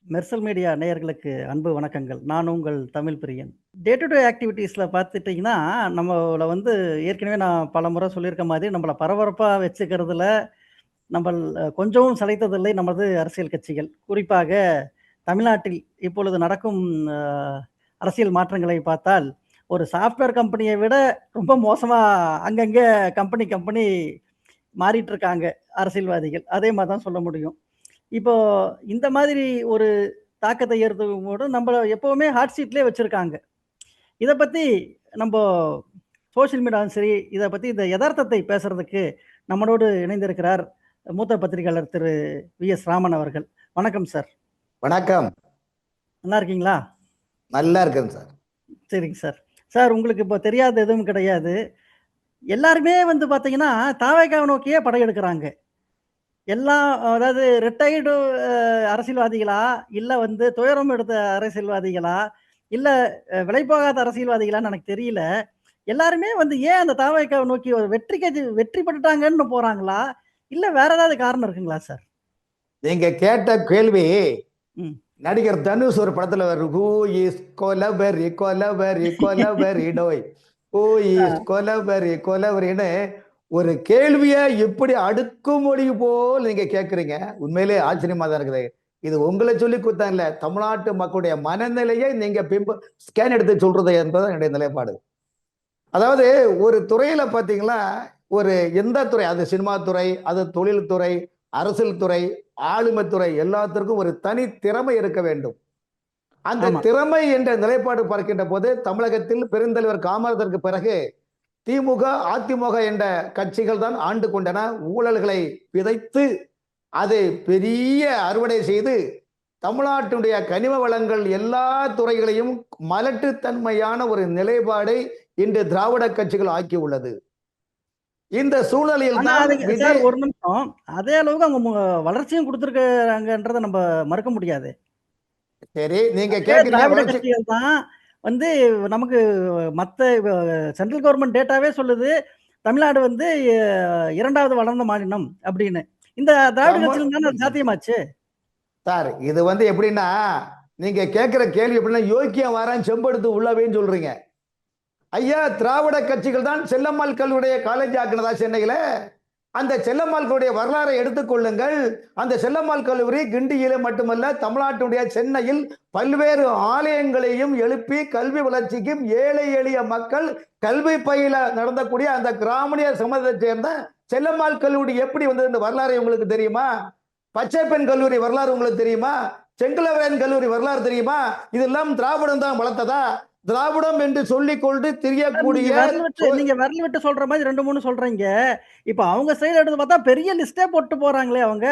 Mersal media நேயர்களுக்கு அன்பு வணக்கங்கள். நான் உங்கள் தமிழ் பிரியன். டே டு டே ஆக்டிவிட்டீஸ்ல பார்த்துட்டீங்கன்னா, நம்மள ஏற்கனவே நான் பலமுறை சொல்லியிருக்க மாதிரி, நம்மள பரபரப்பா வச்சுக்கிறதுல நம்பள் கொஞ்சமும் சளைத்ததில்லை நமது அரசியல் கட்சிகள். குறிப்பாக தமிழ்நாட்டில் இப்பொழுது நடக்கும் அ அரசியல் மாற்றங்களை பார்த்தால், ஒரு சாஃப்ட்வேர் கம்பெனிய விட ரொம்ப மோசமா அங்கங்க கம்பெனி மாறிட்டு இருக்காங்க அரசியல்வாதிகள். அதே மாரி தான் சொல்ல முடியும். இப்போ இந்த மாதிரி ஒரு தாக்கத்தை ஏற்படுத்தும்போது நம்மள எப்பவுமே ஹாட் சீட்லயே வச்சிருக்காங்க. இத பத்தி நம்ப சோசியல் மீடியாவும் சரி, இத பத்தி இந்த எதார்த்தத்தை பேசுறதுக்கு நம்மளோடு இணைந்திருக்கிறார் மூத்த பத்திரிகையாளர் திரு வி.எஸ். ராமன் அவர்கள். வணக்கம் சார். வணக்கம். நல்லா இருக்கீங்களா? நல்லா இருக்கேன் சார். சரிங்க சார். சார் உங்களுக்கு இப்போ தெரியாத எதுவும் கிடையாது. எல்லாருமே பார்த்தீங்கன்னா, தாவேகாவ நோக்கியே படையெடுக்குறாங்க. எல்லாம் அதாவது ரிட்டயர்டு அரசியல்வாதிகளா? இல்ல துயரம் எடுத்த அரசியல்வாதிகளா? இல்ல விலைபோகாத அரசியல்வாதிகளான்னு எனக்கு தெரியல. எல்லாருமே ஏன் அந்த தாவேகாவ நோக்கி ஒரு வெற்றி பெற்றுட்டாங்கன்னு போறாங்களா? இல்ல வேற ஏதாவது காரணம் இருக்குங்களா சார்? நீங்க கேட்ட கேள்வி ம். நடிகர் தனுஷ் ஒரு படத்துல வரும். ஹூ இஸ் கொலவெரி கொலவெரி கொலவெரி டோய். ஹூ இஸ் கொலவெரி கொலவெரின்னு ஒரு கேள்விய எப்படி அடுக்குமொழி போல் நீங்க கேக்குறீங்க. உண்மையிலே ஆச்சரியமா தான் இருக்குது. இது உங்களை சொல்லி குத்தம் இல்ல. தமிழ்நாட்டு மக்களுடைய மனநிலையை நீங்க ஸ்கேன் எடுத்து சொல்றது என்பது என்னுடைய நிலைப்பாடு. அதாவது ஒரு துறையில பாத்தீங்களா, ஒரு எந்த துறை, அது சினிமா துறை, அது தொழில் துறை, அரசியல் துறை, ஆளுமை துறை, எல்லாத்திற்கும் ஒரு தனி திறமை இருக்க வேண்டும். அந்த ஆமா. திறமை என்ற நிலைப்பாடு பார்க்கின்ற போது தமிழகத்தில் பெருந்தலைவர் காமராஜருக்கு பிறகு திமுக, அதிமுக என்ற கட்சிகள் தான் ஆண்டு கொண்டன. ஊழல்களை விதைத்து அதை பெரிய அறுவடை செய்து தமிழ்நாட்டினுடைய கனிம வளங்கள் எல்லா துறைகளையும் மலட்டுத்தன்மையான ஒரு நிலைப்பாடை இன்று திராவிட கட்சிகள் ஆக்கி உள்ளது. இந்த சூழ்நிலையில் ஆனா தான் அதுக்கு சார் விஜய். ஒரு நிமிஷம். அதே அளவுக்கு அவங்க வளர்ச்சியும் குடுத்துருக்காங்கன்றத நம்ம மறுக்க முடியாது. சரி, நீங்க அதே கேக்குறீங்க திராவிட வளர்ச்சி. கட்சிகள் தான் வந்து நமக்கு மத்த சென்ட்ரல் கவர்ன்மென்ட் டேட்டாவே சொல்லுது. தமிழ்நாடு 2வது வளர்ந்த மாநிலம் அப்படின்னு. இந்த திராவிட தமிழ் கட்சியில தானே அது சாத்தியமாச்சு. சார், இது எப்படின்னா, நீங்க கேட்கிற கேள்வி எப்படின்னா, யோக்கியம் வாரான் செம்பெடுத்து உள்ளவேன்னு சொல்றீங்க. ஐயா, திராவிட கட்சிகள் தான் செல்லம்மாள் கல்லூரிய காலேஜ் ஆக்குனதா சென்னையில? அந்த செல்லம்மாள் கல்லூரிய வரலாறை எடுத்துக்கொள்ளுங்கள். அந்த செல்லம்மாள் கல்லூரி கிண்டியில மட்டுமல்ல, தமிழ்நாட்டுடைய சென்னையில் பல்வேறு ஆலயங்களையும் எழுப்பி கல்வி வளர்ச்சிக்கும் ஏழை எளிய மக்கள் கல்வி பயில நடந்தக்கூடிய அந்த கிராமணிய சமூகத்தை சேர்ந்த செல்லம்மாள் கல்லூரி எப்படி வந்தது இந்த வரலாறு உங்களுக்கு தெரியுமா? பச்சைப்பெண் கல்லூரி வரலாறு உங்களுக்கு தெரியுமா? செங்கலவரையன் கல்லூரி வரலாறு தெரியுமா? இதெல்லாம் திராவிடம் தான் வளர்த்ததா? திராவிடம் என்று சொல்லிக் கொண்டு திரியக்கூடிய நீங்க விரல் விட்டு சொல்ற மாதிரி 2, 3 சொல்றீங்க. இப்ப அவங்க சைடுல எடுத்து பார்த்தா பெரிய லிஸ்டே போட்டு போறாங்களே அவங்க.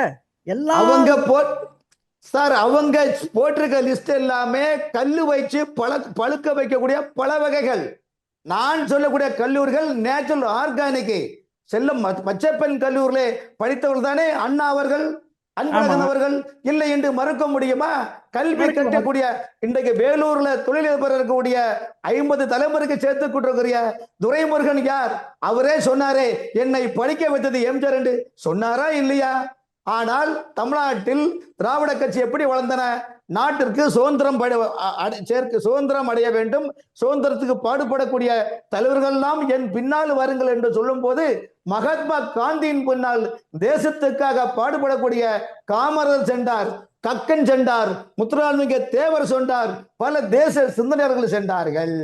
எல்லாம் அவங்க சார், அவங்க போட்டிருக்க லிஸ்ட் எல்லாமே கல்லு வச்சு பழுக்க வைக்கக்கூடிய பல வகைகள். நான் சொல்லக்கூடிய கல்லூரிகள் நேச்சுரல் ஆர்கானிக். செல்லும் பச்சைப்பெண் கல்லூரியிலே படித்தவர்கள் தானே அண்ணா அவர்கள், ஆமா. அன்பழகன் அவர்கள். இல்லை என்று மறுக்க முடியுமா? கல்வி கட்டக்கூடிய இன்றைக்கு வேலூர்ல தொழிலதிபர் இருக்கக்கூடிய 50 தலைமுறைக்கு சேர்த்து கொண்டிருக்கிற துரைமுருகன் யார்? அவரே சொன்னாரே, என்னை படிக்க வைத்தது எம்ஜிஆர் என்று சொன்னாரா இல்லையா? ஆனால் தமிழ்நாட்டில் திராவிட கட்சி எப்படி வளர்ந்தன? நாட்டிற்கு சுதந்திரம் அடைய வேண்டும், சுதந்திரத்துக்கு பாடுபடக்கூடிய தலைவர்கள் எல்லாம் என் பின்னால் வருங்கள் என்று சொல்லும் போது, மகாத்மா காந்தியின் பின்னால் தேசத்துக்காக பாடுபடக்கூடிய காமராஜர் சென்றார், கக்கன் சென்றார், முத்துராமலிங்க தேவர் சென்றார், பல தேச சிந்தனையாளர்கள் சென்றார்கள்.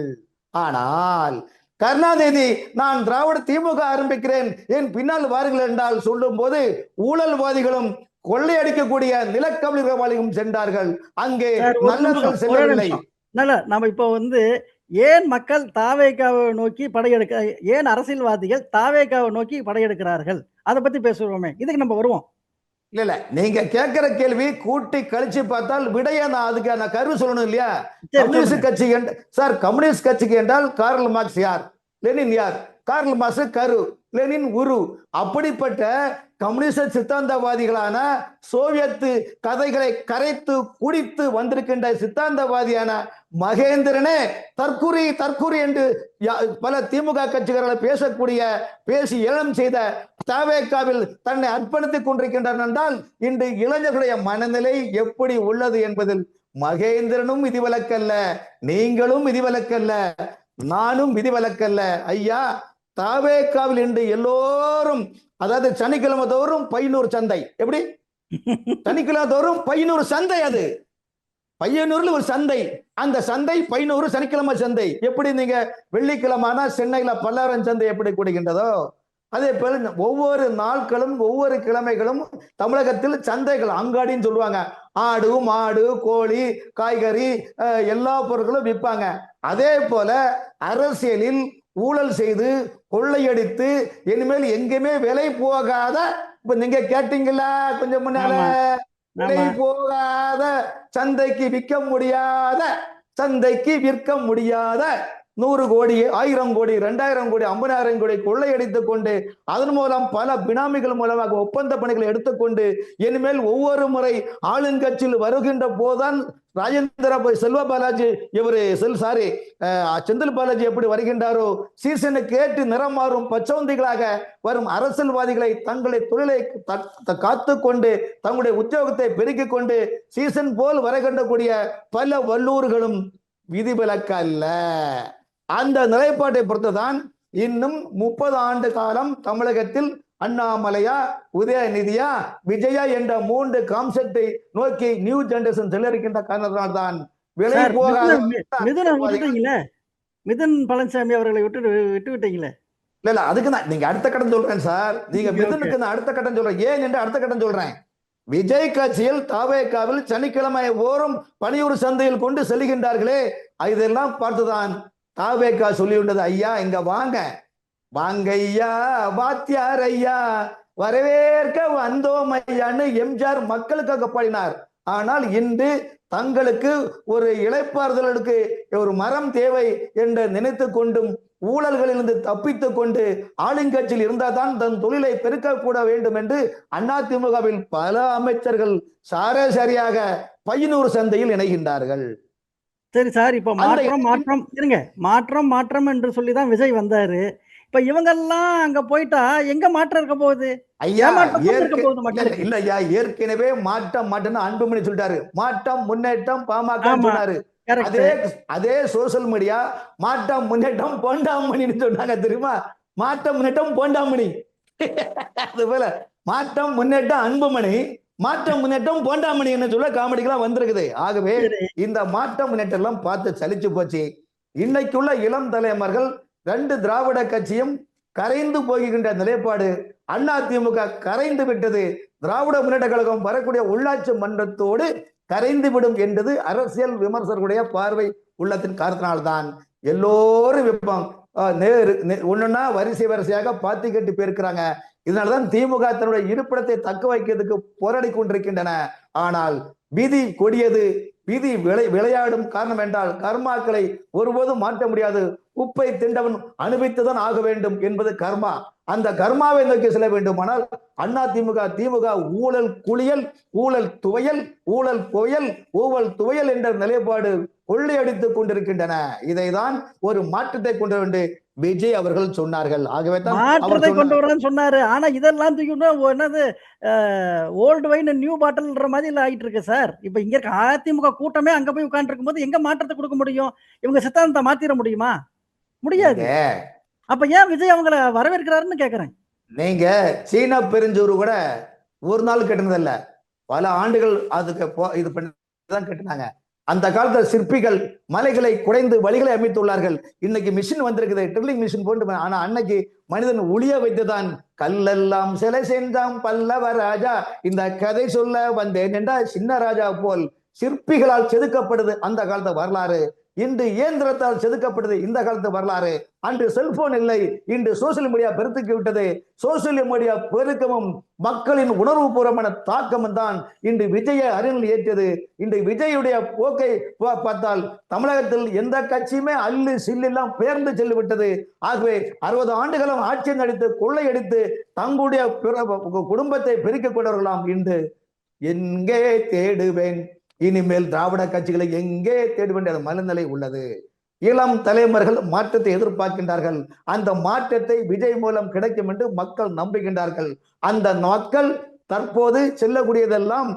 ஆனால் கருணாநிதி நான் திராவிட திமுக ஆரம்பிக்கிறேன், என் பின்னால் வாருங்கள் என்றால் சொல்லும் போது ஊழல்வாதிகளும் கொள்ளையடிக்கக்கூடிய நிலக்கவிழ்வாளிகளும் சென்றார்கள். அங்கே நல்லவர்கள் செல்லவில்லை. நம்ம இப்போ ஏன் மக்கள் தாவேகாவை நோக்கி படையெடுக்க ஏன் அரசியல்வாதிகள் தாவேகாவை நோக்கி படையெடுக்கிறார்கள்? அதை பத்தி பேசுவோமே. இதுக்கு நம்ம வருவோம். இல்ல, நீங்க கேட்கிற கேள்வி கூட்டி கழிச்சு பார்த்தால் விடைய நான் அதுக்கு நான் கருவு சொல்லணும் இல்லையா? கம்யூனிஸ்ட் கட்சி சார், கம்யூனிஸ்ட் கட்சிக்கு என்றால் கார்ல் மார்க்ஸ் யார், லெனின் யார்? கார்ல் மார்க்ஸ் கரு, லெனின் உரு. அப்படிப்பட்ட கம்யூனிச சித்தாந்தவாதிகளான சோவியத்து கதைகளை கரைத்து குடித்து வந்திருக்கின்ற சித்தாந்தவாதியான மகேந்திரனே தற்குறி தற்குறி என்று பல திமுக கட்சிகளை பேசி ஏலம் செய்த தவேகாவில் தன்னை அர்ப்பணித்துக் கொண்டிருக்கின்றனர் என்றால் இன்று இளைஞர்களுடைய மனநிலை எப்படி உள்ளது என்பதில் மகேந்திரனும் விதிவிலக்கல்ல, நீங்களும் விதிவிலக்கல்ல, நானும் விதிவிலக்கல்ல. ஐயா, தவேகாவில் இன்று எல்லோரும், அதாவது சனிக்கிழமை தோறும் பையனூர் சந்தை. எப்படி சனிக்கிழமை தோறும் பையனூர் சந்தை, அது பையனூர்ல ஒரு சந்தை, அந்த சந்தை பையனூர் சனிக்கிழமை சந்தை. எப்படி நீங்க வெள்ளிக்கிழமைனா சென்னையில பல்லாரம் சந்தை எப்படி கூடுகின்றதோ அதே போல ஒவ்வொரு நாட்களும் ஒவ்வொரு கிழமைகளும் தமிழகத்தில் சந்தைகள், அங்காடின்னு சொல்லுவாங்க. ஆடு, மாடு, கோழி, காய்கறி எல்லா பொருட்களும் விற்பாங்க. அதே போல அரசியலில் ஊழல் செய்து கொள்ளையடித்து இனிமேல் எங்கேயுமே விலை போகாத, இப்ப நீங்க கேட்டீங்களா கொஞ்சம் முன்னால, விலை போகாத சந்தைக்கு விற்க முடியாத, சந்தைக்கு விற்க முடியாத 100 கோடி, 1000 கோடி, 2000 கோடி, 50,000 கோடி கொள்ளையடித்துக் கொண்டு அதன் மூலம் பல பினாமிகள் மூலமாக ஒப்பந்த பணிகளை எடுத்துக்கொண்டு இனிமேல் ஒவ்வொரு முறை ஆளுங்கட்சியில் வருகின்ற போதுதான் ராஜேந்திர செல்வ பாலாஜி செந்தில் பாலாஜி எப்படி வருகின்றாரோ சீசனை கேட்டு நிறம் மாறும் பச்சவந்திகளாக வரும் அரசியல்வாதிகளை தங்களை தொழிலை காத்து கொண்டு தங்களுடைய உத்தியோகத்தை பெருக்கிக் கொண்டு சீசன் போல் வருகின்றக்கூடிய பல வல்லூர்களும் விதிவிலக்கு அல்ல. அந்த நிலைப்பாட்டை பொறுத்துதான் இன்னும் 30 ஆண்டு காலம் தமிழகத்தில் அண்ணாமலையா, உதயநிதியா, விஜயா என்ற 3 கான்செப்டை நோக்கி நியூ ஜெனரேஷன் செல்லிருக்கின்ற காரணத்தினால்தான் விலை போகாத மிதுன் பழனிசாமி அவர்களை விட்டு விட்டீங்களே. இல்ல அதுக்குதான் நீங்க அடுத்த கட்டம் சொல்றேன் சார். நீங்க மிதுனுக்கு அடுத்த கட்டம் சொல்றேன். ஏன் என்று அடுத்த கட்டம் சொல்றேன். விஜய் கட்சியில் தவேகாவில் சனிக்கிழமை ஓரும் பனியூர் சந்தையில் கொண்டு செல்கின்றார்களே, இதெல்லாம் பார்த்துதான் தவேகா சொல்லியுள்ளது, ஐயா இங்க வாங்க, வாங்க ஐயா, வாத்தியார் ஐயா, வரவேற்க வந்தோம் ஐயான்னு எம்ஜிஆர் மக்களுக்காக பாடினார். ஆனால் இன்று தங்களுக்கு ஒரு இளைப்பாறுதலுக்கு ஒரு மரம் தேவை என்று நினைத்து கொண்டும் ஊழல்களிலிருந்து தப்பித்துக் கொண்டு ஆளுங்கட்சியில் இருந்தால்தான் தன் தொழிலை பெருக்கக்கூட வேண்டும் என்று அதிமுகவில் பல அமைச்சர்கள் சாரசாரியாக பையனூர் சந்தையில் இணைகின்றார்கள். சரி சார், இப்ப மாற்றம் என்று சொல்லிதான் விஜய் வந்தாரு. இப்ப இவங்கெல்லாம் அங்க போயிட்டா எங்க மாற்றம் இருக்க போகுது? ஐயா இல்ல ஐயா, ஏற்கனவே மாற்றம் அன்புமணி சொல்லிட்டாரு. மாற்றம் முன்னேற்றம் பாமக சொன்னாரு. அதே சோசியல் மீடியா மாற்றம் முன்னேற்றம் போண்டாமணின்னு சொன்னாங்க தெரியுமா? மாற்றம் முன்னேற்றம் போண்டாமணி. அது போல மாற்றம் முன்னேற்றம் அன்புமணி, மாற்றம் முன்னேற்றம் போண்டாமணி என்ன சொல்ல காமெடிக்கெல்லாம் வந்திருக்குது. ஆகவே இந்த மாற்றம் முன்னேற்றம் எல்லாம் பார்த்து சலிச்சு போச்சு. இன்னைக்குள்ள இளம் தலைவர்கள் 2 திராவிட கட்சியும் கரைந்து போகின்ற நிலைப்பாடு, அதிமுக கரைந்து விட்டது, திராவிட முன்னேற்ற கழகம் வரக்கூடிய உள்ளாட்சி மன்றத்தோடு கரைந்து விடும் என்பது அரசியல் விமர்சகர்களுடைய பார்வை உள்ளத்தின் காரணத்தினால்தான் எல்லோரும் ஒண்ணுன்னா வரிசையாக பாத்தி கட்டி போயிருக்கிறாங்க. இதனாலதான் திமுக தன்னுடைய இருப்பிடத்தை தக்க வைக்கிறதுக்கு போராடி கொண்டிருக்கின்றன. ஆனால் விதி கொடியது, விதி விளையாடும் காரணம் என்றால் கர்மாக்களை ஒருபோதும் மாற்ற முடியாது. உப்பை திண்டவன் அனுபவித்துதான் ஆக வேண்டும் என்பது கர்மா. அந்த கர்மாவை நோக்கி செல்ல வேண்டுமானால் திமுக ஊழல் குளியல், ஊழல் துவையல், ஊழல் புயல், ஊழல் துவையல் என்ற நிலைப்பாடு கொள்ளையடித்துக் கொண்டிருக்கின்றன. இதைதான் ஒரு மாற்றத்தை கொண்டு வந்து விஜய் அவர்கள் சொன்னார்கள். ஆகவே தான் மாற்றத்தை கொண்டு வரேன்னு சொன்னாரு. ஆனா இதெல்லாம் என்னது ஓல்டு வைன் நியூ பாட்டில்ன்ற மாதிரி ஆயிட்டு இருக்கு சார். இப்ப இங்க இருக்க அதிமுக கூட்டமே அங்க போய் உட்கார்ந்து இருக்கும் போது எங்க மாற்றத்தை கொடுக்க முடியும்? இவங்க சித்தாந்தத்தை மாத்திர முடியுமா? முடியாது. அப்ப ஏன் விஜய் அவங்களை வரவேற்கிறாருன்னு கேக்குறேன். நீங்க சீன பெருஞ்சோறு கூட ஒரு நாள் கட்டினதில்ல, பல ஆண்டுகள் அதுக்கு இது பண்ணிதான் கட்டினாங்க. அந்த காலத்துல சிற்பிகள் மலைகளை குடைந்து வழிகளை அமைத்துள்ளார்கள். இன்னைக்கு மிஷின் வந்திருக்குது, ட்ரில்லிங் மிஷின் போட்டு. ஆனா அன்னைக்கு மனிதன் ஒளிய வைத்துதான் கல்லெல்லாம் சிலை செஞ்சாம் பல்லவ ராஜா, இந்த கதை சொல்ல வந்தேன் என்றா சின்ன ராஜா போல் சிற்பிகளால் செதுக்கப்படுது அந்த காலத்து வரலாறு. இன்று இயந்திரத்தால் செதுக்கப்பட்டது இந்த காலத்து வரலாறு. அன்று செல்போன் இல்லை, இன்று சோசியல் மீடியா பெருத்துக்கி விட்டது. சோசியல் மீடியா பெருக்கமும் மக்களின் உணர்வுபூர்வமான தாக்கமும் தான் இன்று விஜய அருகில் ஏற்றியது. இன்று விஜயுடைய போக்கை பார்த்தால் தமிழகத்தில் எந்த கட்சியுமே அல்லு சில்லெல்லாம் பெயர்ந்து செல்லிவிட்டது. ஆகவே 60 ஆண்டுகளும் ஆட்சி நடித்து கொள்ளையடித்து தங்களுடைய குடும்பத்தை பெருக்கிக் கொண்டவர்களாம் இன்று எங்கே தேடுவேன், இனிமேல் திராவிட கட்சிகளை எங்கே தேடுவேன் என்ற மனநிலை உள்ளது. இளம் தலைவர்கள் மாற்றத்தை எதிர்பார்க்கின்றார்கள். அந்த மாற்றத்தை விஜய் மூலம் கிடைக்கும் என்று மக்கள் நம்புகின்றார்கள். அந்த மக்கள் தற்போது செல்லக்கூடியதெல்லாம்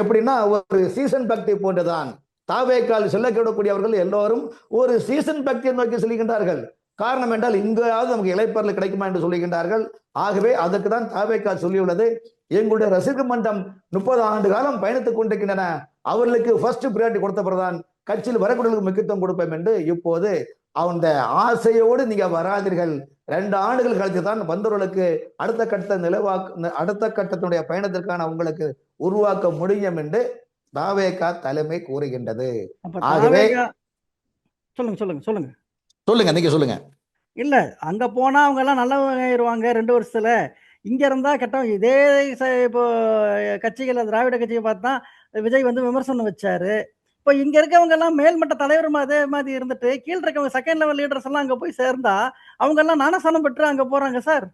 எப்படின்னா ஒரு சீசன் பக்தி போன்றுதான். தாவேக்கால் செல்லக்கூடக்கூடியவர்கள் எல்லோரும் ஒரு சீசன் பக்தியை நோக்கி செல்கின்றார்கள். காரணம் என்றால் இங்காவது நமக்கு இளைப்பொருள் கிடைக்குமா என்று சொல்லுகின்றார்கள். ஆகவே அதற்கு தான் தாவேக்கால் சொல்லியுள்ளது, எங்களுடைய ரசிகர் மன்றம் 30 ஆண்டு காலம் பயணித்துக் கொண்டிருக்கின்றன, அவர்களுக்கு ஃபர்ஸ்ட் பிரியாரிட்டி கொடுத்த பிறகுதான் கட்சியில் வரக்கூடியவர்களுக்கு முக்கியத்துவம் கொடுப்போம் என்று இப்போது அந்த ஆசையோடு நீங்க வராதீர்கள். 2 ஆண்டுகள் கழித்து தான் வந்தவர்களுக்கு அடுத்த கட்டத்தினுடைய பயணத்திற்கான உங்களுக்கு உருவாக்க முடியும் என்று தாவேகா தலைமை கூறுகின்றது. ஆகவே சொல்லுங்க சொல்லுங்க சொல்லுங்க சொல்லுங்க, நீங்க சொல்லுங்க. இல்ல அங்க போனா அவங்க எல்லாம் நல்லவங்க ஆயிருவாங்க 2 வருஷத்துல. இங்க இருந்தா கெட்டவங்க. இதே இப்போ கட்சிகள் திராவிட கட்சியை பார்த்தா விஜய் வந்து விமர்சனம் வச்சாரு. இப்போ இங்க இருக்கவங்க எல்லாம் மேல்மட்ட தலைவர் அதே மாதிரி இருந்துட்டு கீழ் இருக்கவங்க செகண்ட் லெவல் லீடர்ஸ் எல்லாம் அங்க போய் சேர்ந்தா அவங்க எல்லாம் நாணசனம் பெற்று அங்க போறாங்க சார்.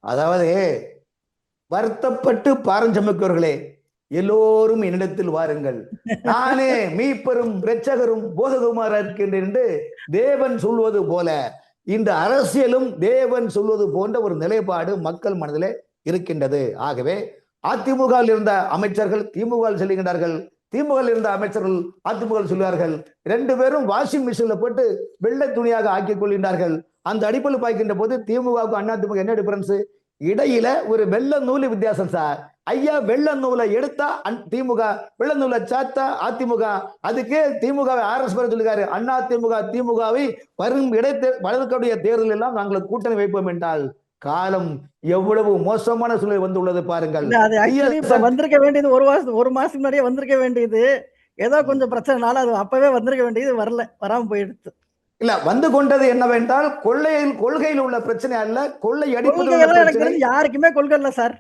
அதாவது வருத்தப்பட்டு பாரஞ்சமிக்கவர்களே, எல்லோரும் என்னிடத்தில் வாருங்கள், நானே மீட்பரும் இரட்சகரும் போதகுமாரா இருக்கின்றேன் என்று தேவன் சொல்வது போல இந்த அரசியலும் தேவன் சொல்வது போன்ற ஒரு நிலைப்பாடு மக்கள் மனதிலே இருக்கின்றது. ஆகவே அதிமுக இருந்த அமைச்சர்கள் திமுக செல்கின்றார்கள், திமுக இருந்த அமைச்சர்கள் அதிமுக சொல்வார்கள். 2 பேரும் வாஷிங் மிஷின்ல போட்டு வெள்ளை துணியாக ஆக்கிக் கொள்கின்றார்கள். அந்த அடிப்படையில் பார்க்கின்ற போது திமுகவுக்கு அண்ணா திமுக என்ன டிஃபரன்ஸ்? இடையில ஒரு வெள்ள நூல் வித்தியாசம் சார். ஐயா வெள்ள நூலை எடுத்தா திமுக, வெள்ள நூலை சாத்தா அதிமுக. அதுக்கு திமுக RS சொல்லுகிறாரு, அண்ணா திமுக திமுகவை வரும் வலதுக்கூடிய தேர்தல் எல்லாம் நாங்கள் கூட்டணி வைப்போம் என்றால் காலம் எவ்வளவு மோசமான சூழ்நிலை வந்துள்ளது பாருங்கள். வந்திருக்க வேண்டியது ஒரு மாசத்துக்கு முன்னாடியே வந்திருக்க வேண்டியது. ஏதோ கொஞ்சம் பிரச்சனைனால அது அப்பவே வந்திருக்க வேண்டியது வராம போயிடுச்சு. இல்ல வந்து கொண்டது என்னவென்றால் கொள்கையில் உள்ள பிரச்சனை அல்ல, கொள்ளை அடிப்பது யாருக்குமே கொள்கை இல்ல சார்.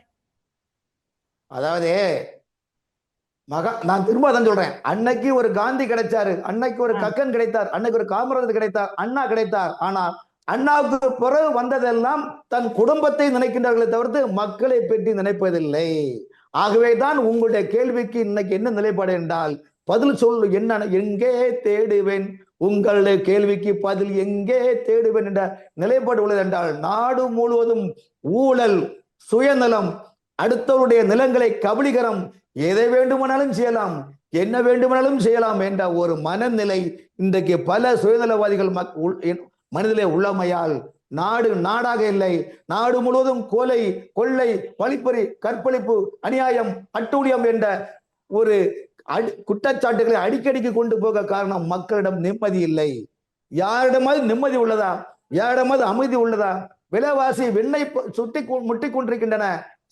அதாவது நான் திரும்ப தான் சொல்றேன், அன்னைக்கு ஒரு காந்தி கிடைச்சாரு, அன்னைக்கு ஒரு கக்கன் கிடைத்தார், அன்னைக்கு ஒரு காமராஜர் கிடைத்தார், அண்ணா கிடைத்தார். ஆனால் அண்ணாவுக்கு பிறகு வந்ததெல்லாம் தன் குடும்பத்தை நினைக்கின்றார்களே தவிர்த்து மக்களை பற்றி நினைப்பதில்லை. ஆகவேதான் உங்களுடைய கேள்விக்கு இன்னைக்கு என்ன நிலைப்பாடு என்றால் பதில் சொல்லு என்ன, எங்கே தேடுவேன், உங்களுடைய கேள்விக்கு பதில் எங்கே தேடுவேன் என்ற நிலைப்பாடு உள்ளது என்றால் நாடு முழுவதும் ஊழல், சுயநலம், அடுத்தவருடைய நிலங்களை கபலீகரம், எதை வேண்டுமானாலும் செய்யலாம், என்ன வேண்டுமானாலும் செய்யலாம் என்ற ஒரு மனநிலை இன்றைக்கு பல சுயநலவாதிகள் மனதிலே உள்ளமையால் நாடு நாடாக இல்லை. நாடு முழுவதும் கொலை, கொள்ளை, வழிப்பறி, கற்பழிப்பு, அநியாயம், அட்டூழியம் என்ற ஒரு குற்றச்சாட்டுகளை அடிக்கடிக்கு கொண்டு போக காரணம் மக்களிடம் நிம்மதி இல்லை. யாரிடமாவது நிம்மதி உள்ளதா? யாரிடமாவது அமைதி உள்ளதா? விலைவாசி வெண்ணை முட்டி கொண்டிருக்கின்றன.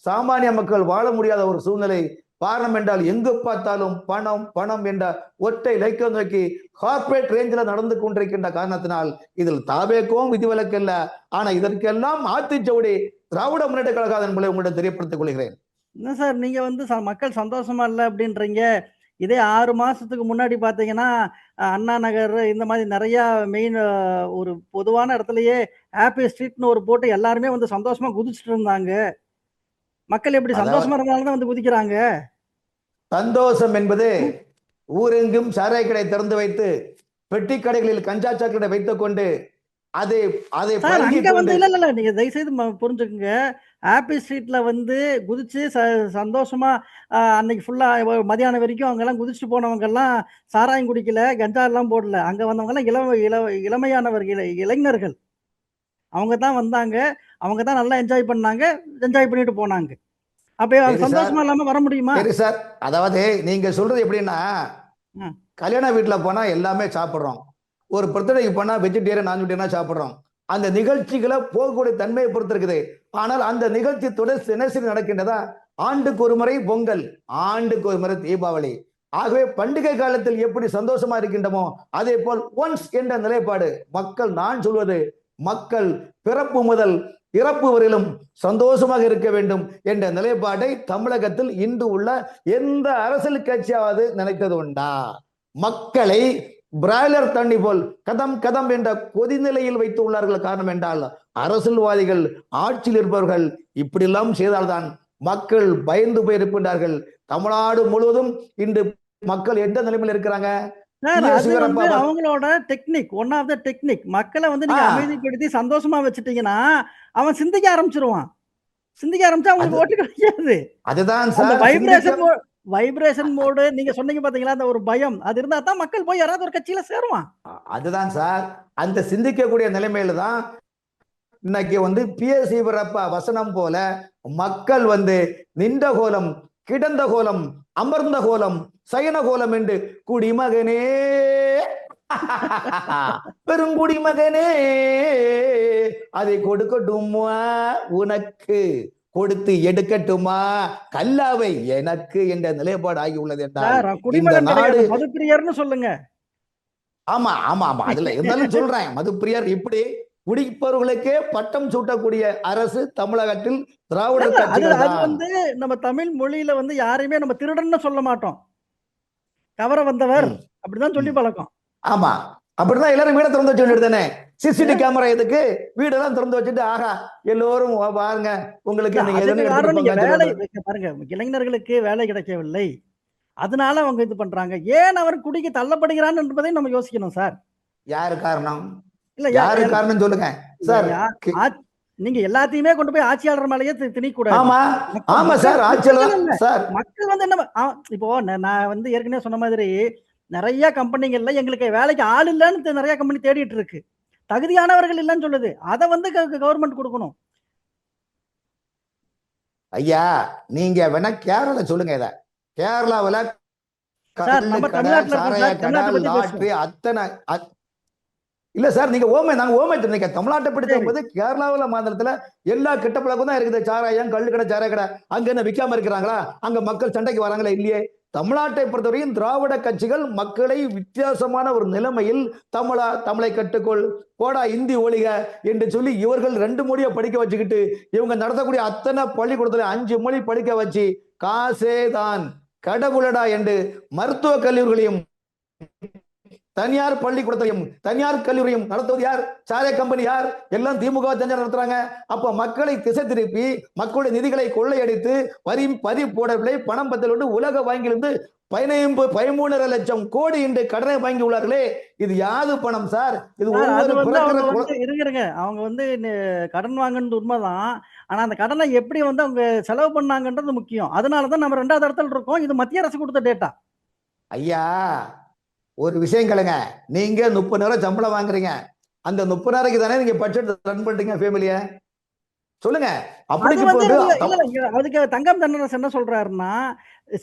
சாமானிய மக்கள் வாழ முடியாத ஒரு சூழ்நிலை. காரணம் என்றால் எங்கு பார்த்தாலும் பணம் பணம் என்ற ஒற்றை இலக்கை நோக்கி கார்பரேட் ரேஞ்சில் நடந்து கொண்டிருக்கின்ற காரணத்தினால் இதில் தாவேக்கும் விதிவிலக்கு இல்ல. ஆனா இதற்கெல்லாம் ஆத்திச்சவுடி திராவிட முன்னேற்ற கழகம் என்பதை உங்களிடம் தெரியப்படுத்திக் கொள்கிறேன். என்ன சார் நீங்க வந்து மக்கள் சந்தோஷமா இல்லை அப்படின்றீங்க. இதே 6 மாசத்துக்கு முன்னாடி பாத்தீங்கன்னா அண்ணா நகர் இந்த மாதிரி நிறைய மெயின் ஒரு பொதுவான இடத்துலயே ஹாப்பி ஸ்ட்ரீட்னு ஒரு போட்டு எல்லாருமே வந்து சந்தோஷமா குதிச்சுட்டு இருந்தாங்க. மக்கள் எப்படி சந்தோஷமா இருந்தாலும் வந்து குதிக்கிறாங்க. சந்தோஷம் என்பது ஊரெங்கும் சாராய கடை திறந்து வைத்து பெட்டி கடைகளில் கஞ்சா சாக்கடை வைத்துக் கொண்டு அதை இல்ல நீங்க தயவு செய்து புரிஞ்சுக்குங்க. ஹாப்பி ஸ்ட்ரீட்ல வந்து குதிச்சு சந்தோஷமா அன்னைக்கு ஃபுல்லா மதியானம் வரைக்கும் அவங்க எல்லாம் குதிச்சுட்டு போனவங்க எல்லாம் சாராயம் குடிக்கல, கஞ்சா எல்லாம் போடல. அங்க வந்தவங்க எல்லாம் இளமையானவர்கள், இளைஞர்கள். அவங்க தான் வந்தாங்க, அவங்க தான் நல்லா என்ஜாய் பண்ணாங்க, என்ஜாய் பண்ணிட்டு போனாங்க. அப்ப சந்தோஷமா இல்லாம வர முடியுமா? சரி சார், அதாவது நீங்க சொல்றது எப்படின்னா கல்யாண வீட்டுல போனா எல்லாமே சாப்பிடுறோம், ஒரு பர்த்டேக்கு போனா வெஜிடேரியன் நான் வெஜிடேரியனா சாப்பிடுறோம். அந்த நிகழ்ச்சிகளை போகக்கூடிய தன்மையை பொறுத்து இருக்குது. ஆனால் அந்த நிகழ்ச்சி தொடர் தினசரி நடக்கின்றதா? ஆண்டுக்கு ஒரு முறை பொங்கல், ஆண்டுக்கு ஒரு முறை தீபாவளி, ஆகவே பண்டிகை காலத்தில் எப்படி சந்தோஷமா இருக்கின்றமோ அதே போல் ஒன்ஸ் என்ற நிலைப்பாடு மக்கள், நான் சொல்வது மக்கள் பிறப்பு முதல் இறப்பு வரையிலும் சந்தோஷமாக இருக்க வேண்டும் என்ற நிலைப்பாட்டை தமிழகத்தில் இன்று உள்ள எந்த அரசியல் கட்சியாவது நினைத்தது உண்டா? மக்களை பிராய்லர் தண்ணி போல் கதம் கதம் என்ற கொதிநிலையில் வைத்து உள்ளார்கள். காரணம் என்றால் அரசியல்வாதிகள், ஆட்சியில் இருப்பவர்கள் இப்படியெல்லாம் செய்தால்தான் மக்கள் பயந்து போயிருக்கின்றார்கள். தமிழ்நாடு முழுவதும் இன்று மக்கள் எந்த நிலைமையில் இருக்கிறாங்க? அவங்களோட technique, one of the technique. மக்களை வந்து நீங்க அமைதிப்படுத்தி சந்தோஷமா வச்சுட்டீங்கன்னா அவன் சிந்திக்க ஆரம்பிச்சிருவான். சிந்திக்க ஆரம்பிச்சா அவங்களுக்கு ஓட்டு கிடைக்காது. அதுதான் வைப்ரேஷன் மோடு நீங்க சொன்னீங்க பாத்தீங்களா, அந்த ஒரு பயம் அது இருந்தா தான் மக்கள் போய் யாராவது ஒரு கட்சியில சேருவான். அதுதான் சார், அந்த சிந்திக்கக்கூடிய நிலைமையில தான் இன்னைக்கு வந்து PS வீரப்பா வசனம் போல மக்கள் வந்து நின்ற கோலம், கிடந்த கோலம், அமர்ந்த கோலம், சயன கோலம் என்று குடிமகனே பெருங்குடிமகனே அதை கொடுக்கட்டுமா உனக்கு, கொடுத்து எடுக்கட்டுமா கல்லாவை எனக்கு என்ற நிலைப்பாடு ஆகியுள்ளது என்றால் இந்த நாடு மதுப்பிரியர்னு சொல்லுங்க. ஆமா ஆமா ஆமா, அதுல இருந்தாலும் சொல்றேன், மதுப்பிரியர் இப்படி குடிப்பவர்களுக்கே பட்டம் சூட்டக்கூடிய அரசு தமிழகத்தில் திராவிட கட்சிகள் தான். வந்து நம்ம தமிழ் மொழியில வந்து யாரையுமே நம்ம திருடன்னு சொல்ல மாட்டோம். கவர வந்தவர் அப்படிதான் சொல்லி பழக்கம். ஆமா, அப்படிதான் எல்லாரும் வீட திறந்து வச்சு தானே. சிசிடிவி கேமரா எதுக்கு? வீடெல்லாம் திறந்து வச்சுட்டு ஆகா எல்லோரும் பாருங்க உங்களுக்கு பாருங்க, இளைஞர்களுக்கு வேலை கிடைக்கவில்லை, அதனால அவங்க இது பண்றாங்க. ஏன் அவர் குடிக்கு தள்ளப்படுகிறான் என்பதை நம்ம யோசிக்கணும் சார். யாரு காரணம்? இல்ல யாரு காரணம் சொல்லுங்க சார். நீங்க எல்லாத்தையுமே கொண்டு போய் ஆட்சியாளர் மேலேயே திணிக்கூடாது. ஆமா ஆமா சார், ஆட்சியாளர் சார். மக்கள் வந்து என்ன, இப்போ நான் வந்து ஏற்கனவே சொன்ன மாதிரி நிறைய கம்பெனிகள்ல எங்களுக்கு வேலைக்கு ஆள் இல்லைன்னு நிறைய கம்பெனி தேடிட்டு இருக்கு. தகுதியானவர்கள் இல்லைன்னு சொல்லுது. அதை வந்து கவர்மெண்ட் கொடுக்கணும். ஐயா நீங்க வேணா கேரளா சொல்லுங்க. இத கேரளாவில் அத்தனை இல்ல சார், நீங்க நாங்க ஓமை தெரிஞ்சுக்க தமிழ்நாட்டை பிடிச்ச போது கேரளாவில் மாநிலத்துல எல்லா கெட்ட பழக்கம் தான் இருக்குது. சாராயம், கல்லு கடை, சாராய கடை, அங்க என்ன விற்காம இருக்கிறாங்களா? அங்க மக்கள் சண்டைக்கு வராங்களா? இல்லையே. தமிழ்நாட்டை பொறுத்தவரையும் திராவிட கட்சிகள் மக்களை வித்தியாசமான ஒரு நிலைமையில் தமிழை கட்டுக்கொள், போடா இந்தி ஒழிக என்று சொல்லி இவர்கள் 2 மொழியை படிக்க வச்சுக்கிட்டு இவங்க நடத்தக்கூடிய அத்தனை பள்ளிக்கூடத்துல 5 மொழி படிக்க வச்சு காசே தான் கடவுளடா என்று மருத்துவ கல்லூரிகளையும் தனியார் பள்ளிக்கூடத்தையும் தனியார் கல்லூரியும் நடத்துவது யார்? சாரை கம்பெனி யார்? எல்லாம் திமுக நடத்துறாங்க. அப்ப மக்களை திசை திருப்பி மக்களுடைய நிதிகளை கொள்ளையடித்து வரி போடவில்லை, பணம் பத்தல் உலக வங்கியிலிருந்து 13 லட்சம் கோடி என்று கடனை வாங்கி உள்ளார்களே, இது யாது பணம் சார்? இது இருங்க, அவங்க வந்து கடன் வாங்கினது உண்மைதான். ஆனா அந்த கடனை எப்படி வந்து அவங்க செலவு பண்ணாங்கன்றது முக்கியம். அதனாலதான் நம்ம 2வது இடத்துல இருக்கோம். இது மத்திய அரசு கொடுத்த டேட்டா. ஐயா ஒரு விஷயம் கேளுங்க, நீங்க 30,000 சம்பளம் வாங்குறீங்க, அந்த 30,000 தானே நீங்க பட்ஜெட் ரன் பண்றீங்க ஃபேமிலிய? சொல்லுங்க. அதுக்கு தங்கம் தென்னரசு என்ன சொல்றாருன்னா,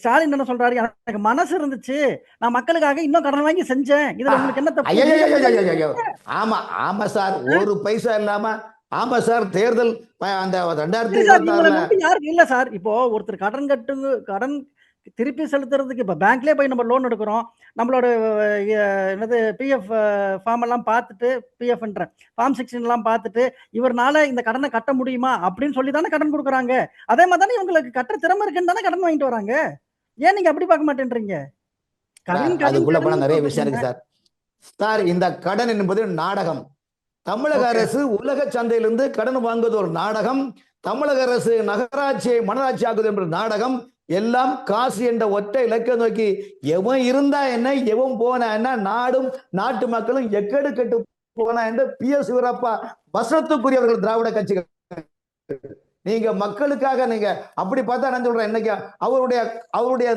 ஸ்டாலின் என்ன சொல்றாரு, எனக்கு மனசு இருந்துச்சு, நான் மக்களுக்காக இன்னும் கடன் வாங்கி செஞ்சேன், இதுல உங்களுக்கு என்ன தப்பு? ஆமா ஆமா சார், ஒரு பைசா இல்லாம. ஆமா சார், தேர்தல் அந்த 2026 இல்ல சார். இப்போ ஒருத்தர் கடன் திருப்பி செலுத்துறதுக்கு இப்ப பேங்க்லயே போய் நம்ம லோன் எடுக்கிறோம். நம்மளோட என்னது பிஎஃப் ஃபார்ம் எல்லாம் பார்த்துட்டு, பிஎஃப்ன்ற ஃபார்ம் 16 எல்லாம் பார்த்துட்டு இவர்னால இந்த கடனை கட்ட முடியுமா அப்படின்னு சொல்லி தானே கடன் கொடுக்குறாங்க. அதே மாதிரி தானே இவங்களுக்கு கட்டுற திறமை இருக்குன்னு தானே கடன் வாங்கிட்டு வராங்க. ஏன் நீங்க அப்படி பார்க்க மாட்டேன்றீங்க? அதுக்குள்ள போனா நிறைய விஷயம் இருக்கு சார். சார் இந்த கடன் என்பது நாடகம். தமிழக அரசு உலக சந்தையிலிருந்து கடன் வாங்குவது ஒரு நாடகம். தமிழக அரசு நகராட்சியை மனராட்சி ஆக்குவது என்ற நாடகம். எல்லாம் காசு என்ற ஒற்றை இலக்கை நோக்கி எவன் இருந்தா என்ன, எவன் போனா என்ன, நாடும் நாட்டு மக்களும் எக்கெடு கெட்டு போனா என்று PS வீரப்பா வசனத்துக்குரியவர்கள் திராவிட கட்சிகள். நீங்க மக்களுக்காக நீங்க அப்படி பார்த்தா நான் சொல்றேன், இன்னைக்கு அவருடைய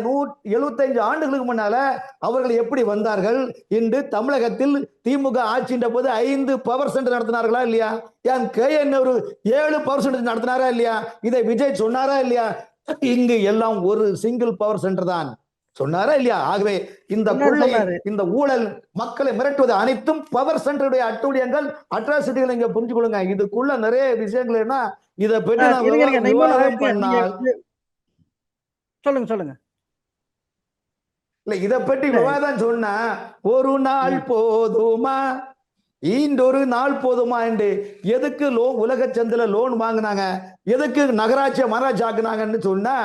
175 ஆண்டுகளுக்கு முன்னால அவர்கள் எப்படி வந்தார்கள்? இன்று தமிழகத்தில் திமுக ஆட்சின்ற போது 5 பவர் சென்டர் நடத்தினார்களா இல்லையா? ஏன் KN ஒரு 7 பவர் சென்டர் நடத்தினாரா இல்லையா? இதை விஜய் சொன்னாரா இல்லையா? இங்கு எல்லாம் ஒரு சிங்கிள் பவர் சென்டர் தான் சொன்னாரா இல்லையா? ஆகவே இந்த கொள்ளை, இந்த ஊழல், மக்களை மிரட்டுவது அனைத்தும் பவர் சென்டருடைய அட்டூழியங்கள், அட்ராசிட்டிகள். இங்க புரிஞ்சு கொள்ளுங்க. இதுக்குள்ள நிறைய விஷயங்கள் என்ன, இதை பற்றி சொல்லுங்க. இல்ல இத பற்றி இல்ல விவாதம் சொன்னா ஒரு நாள் ம். போதுமா ஈண்டொரு நாள் போதுமா என்று எதுக்கு உலக சந்தையில லோன் வாங்கினாங்க, எதுக்கு நகராட்சி மராட்சி ஆக்குனாங்கன்னு சொன்னா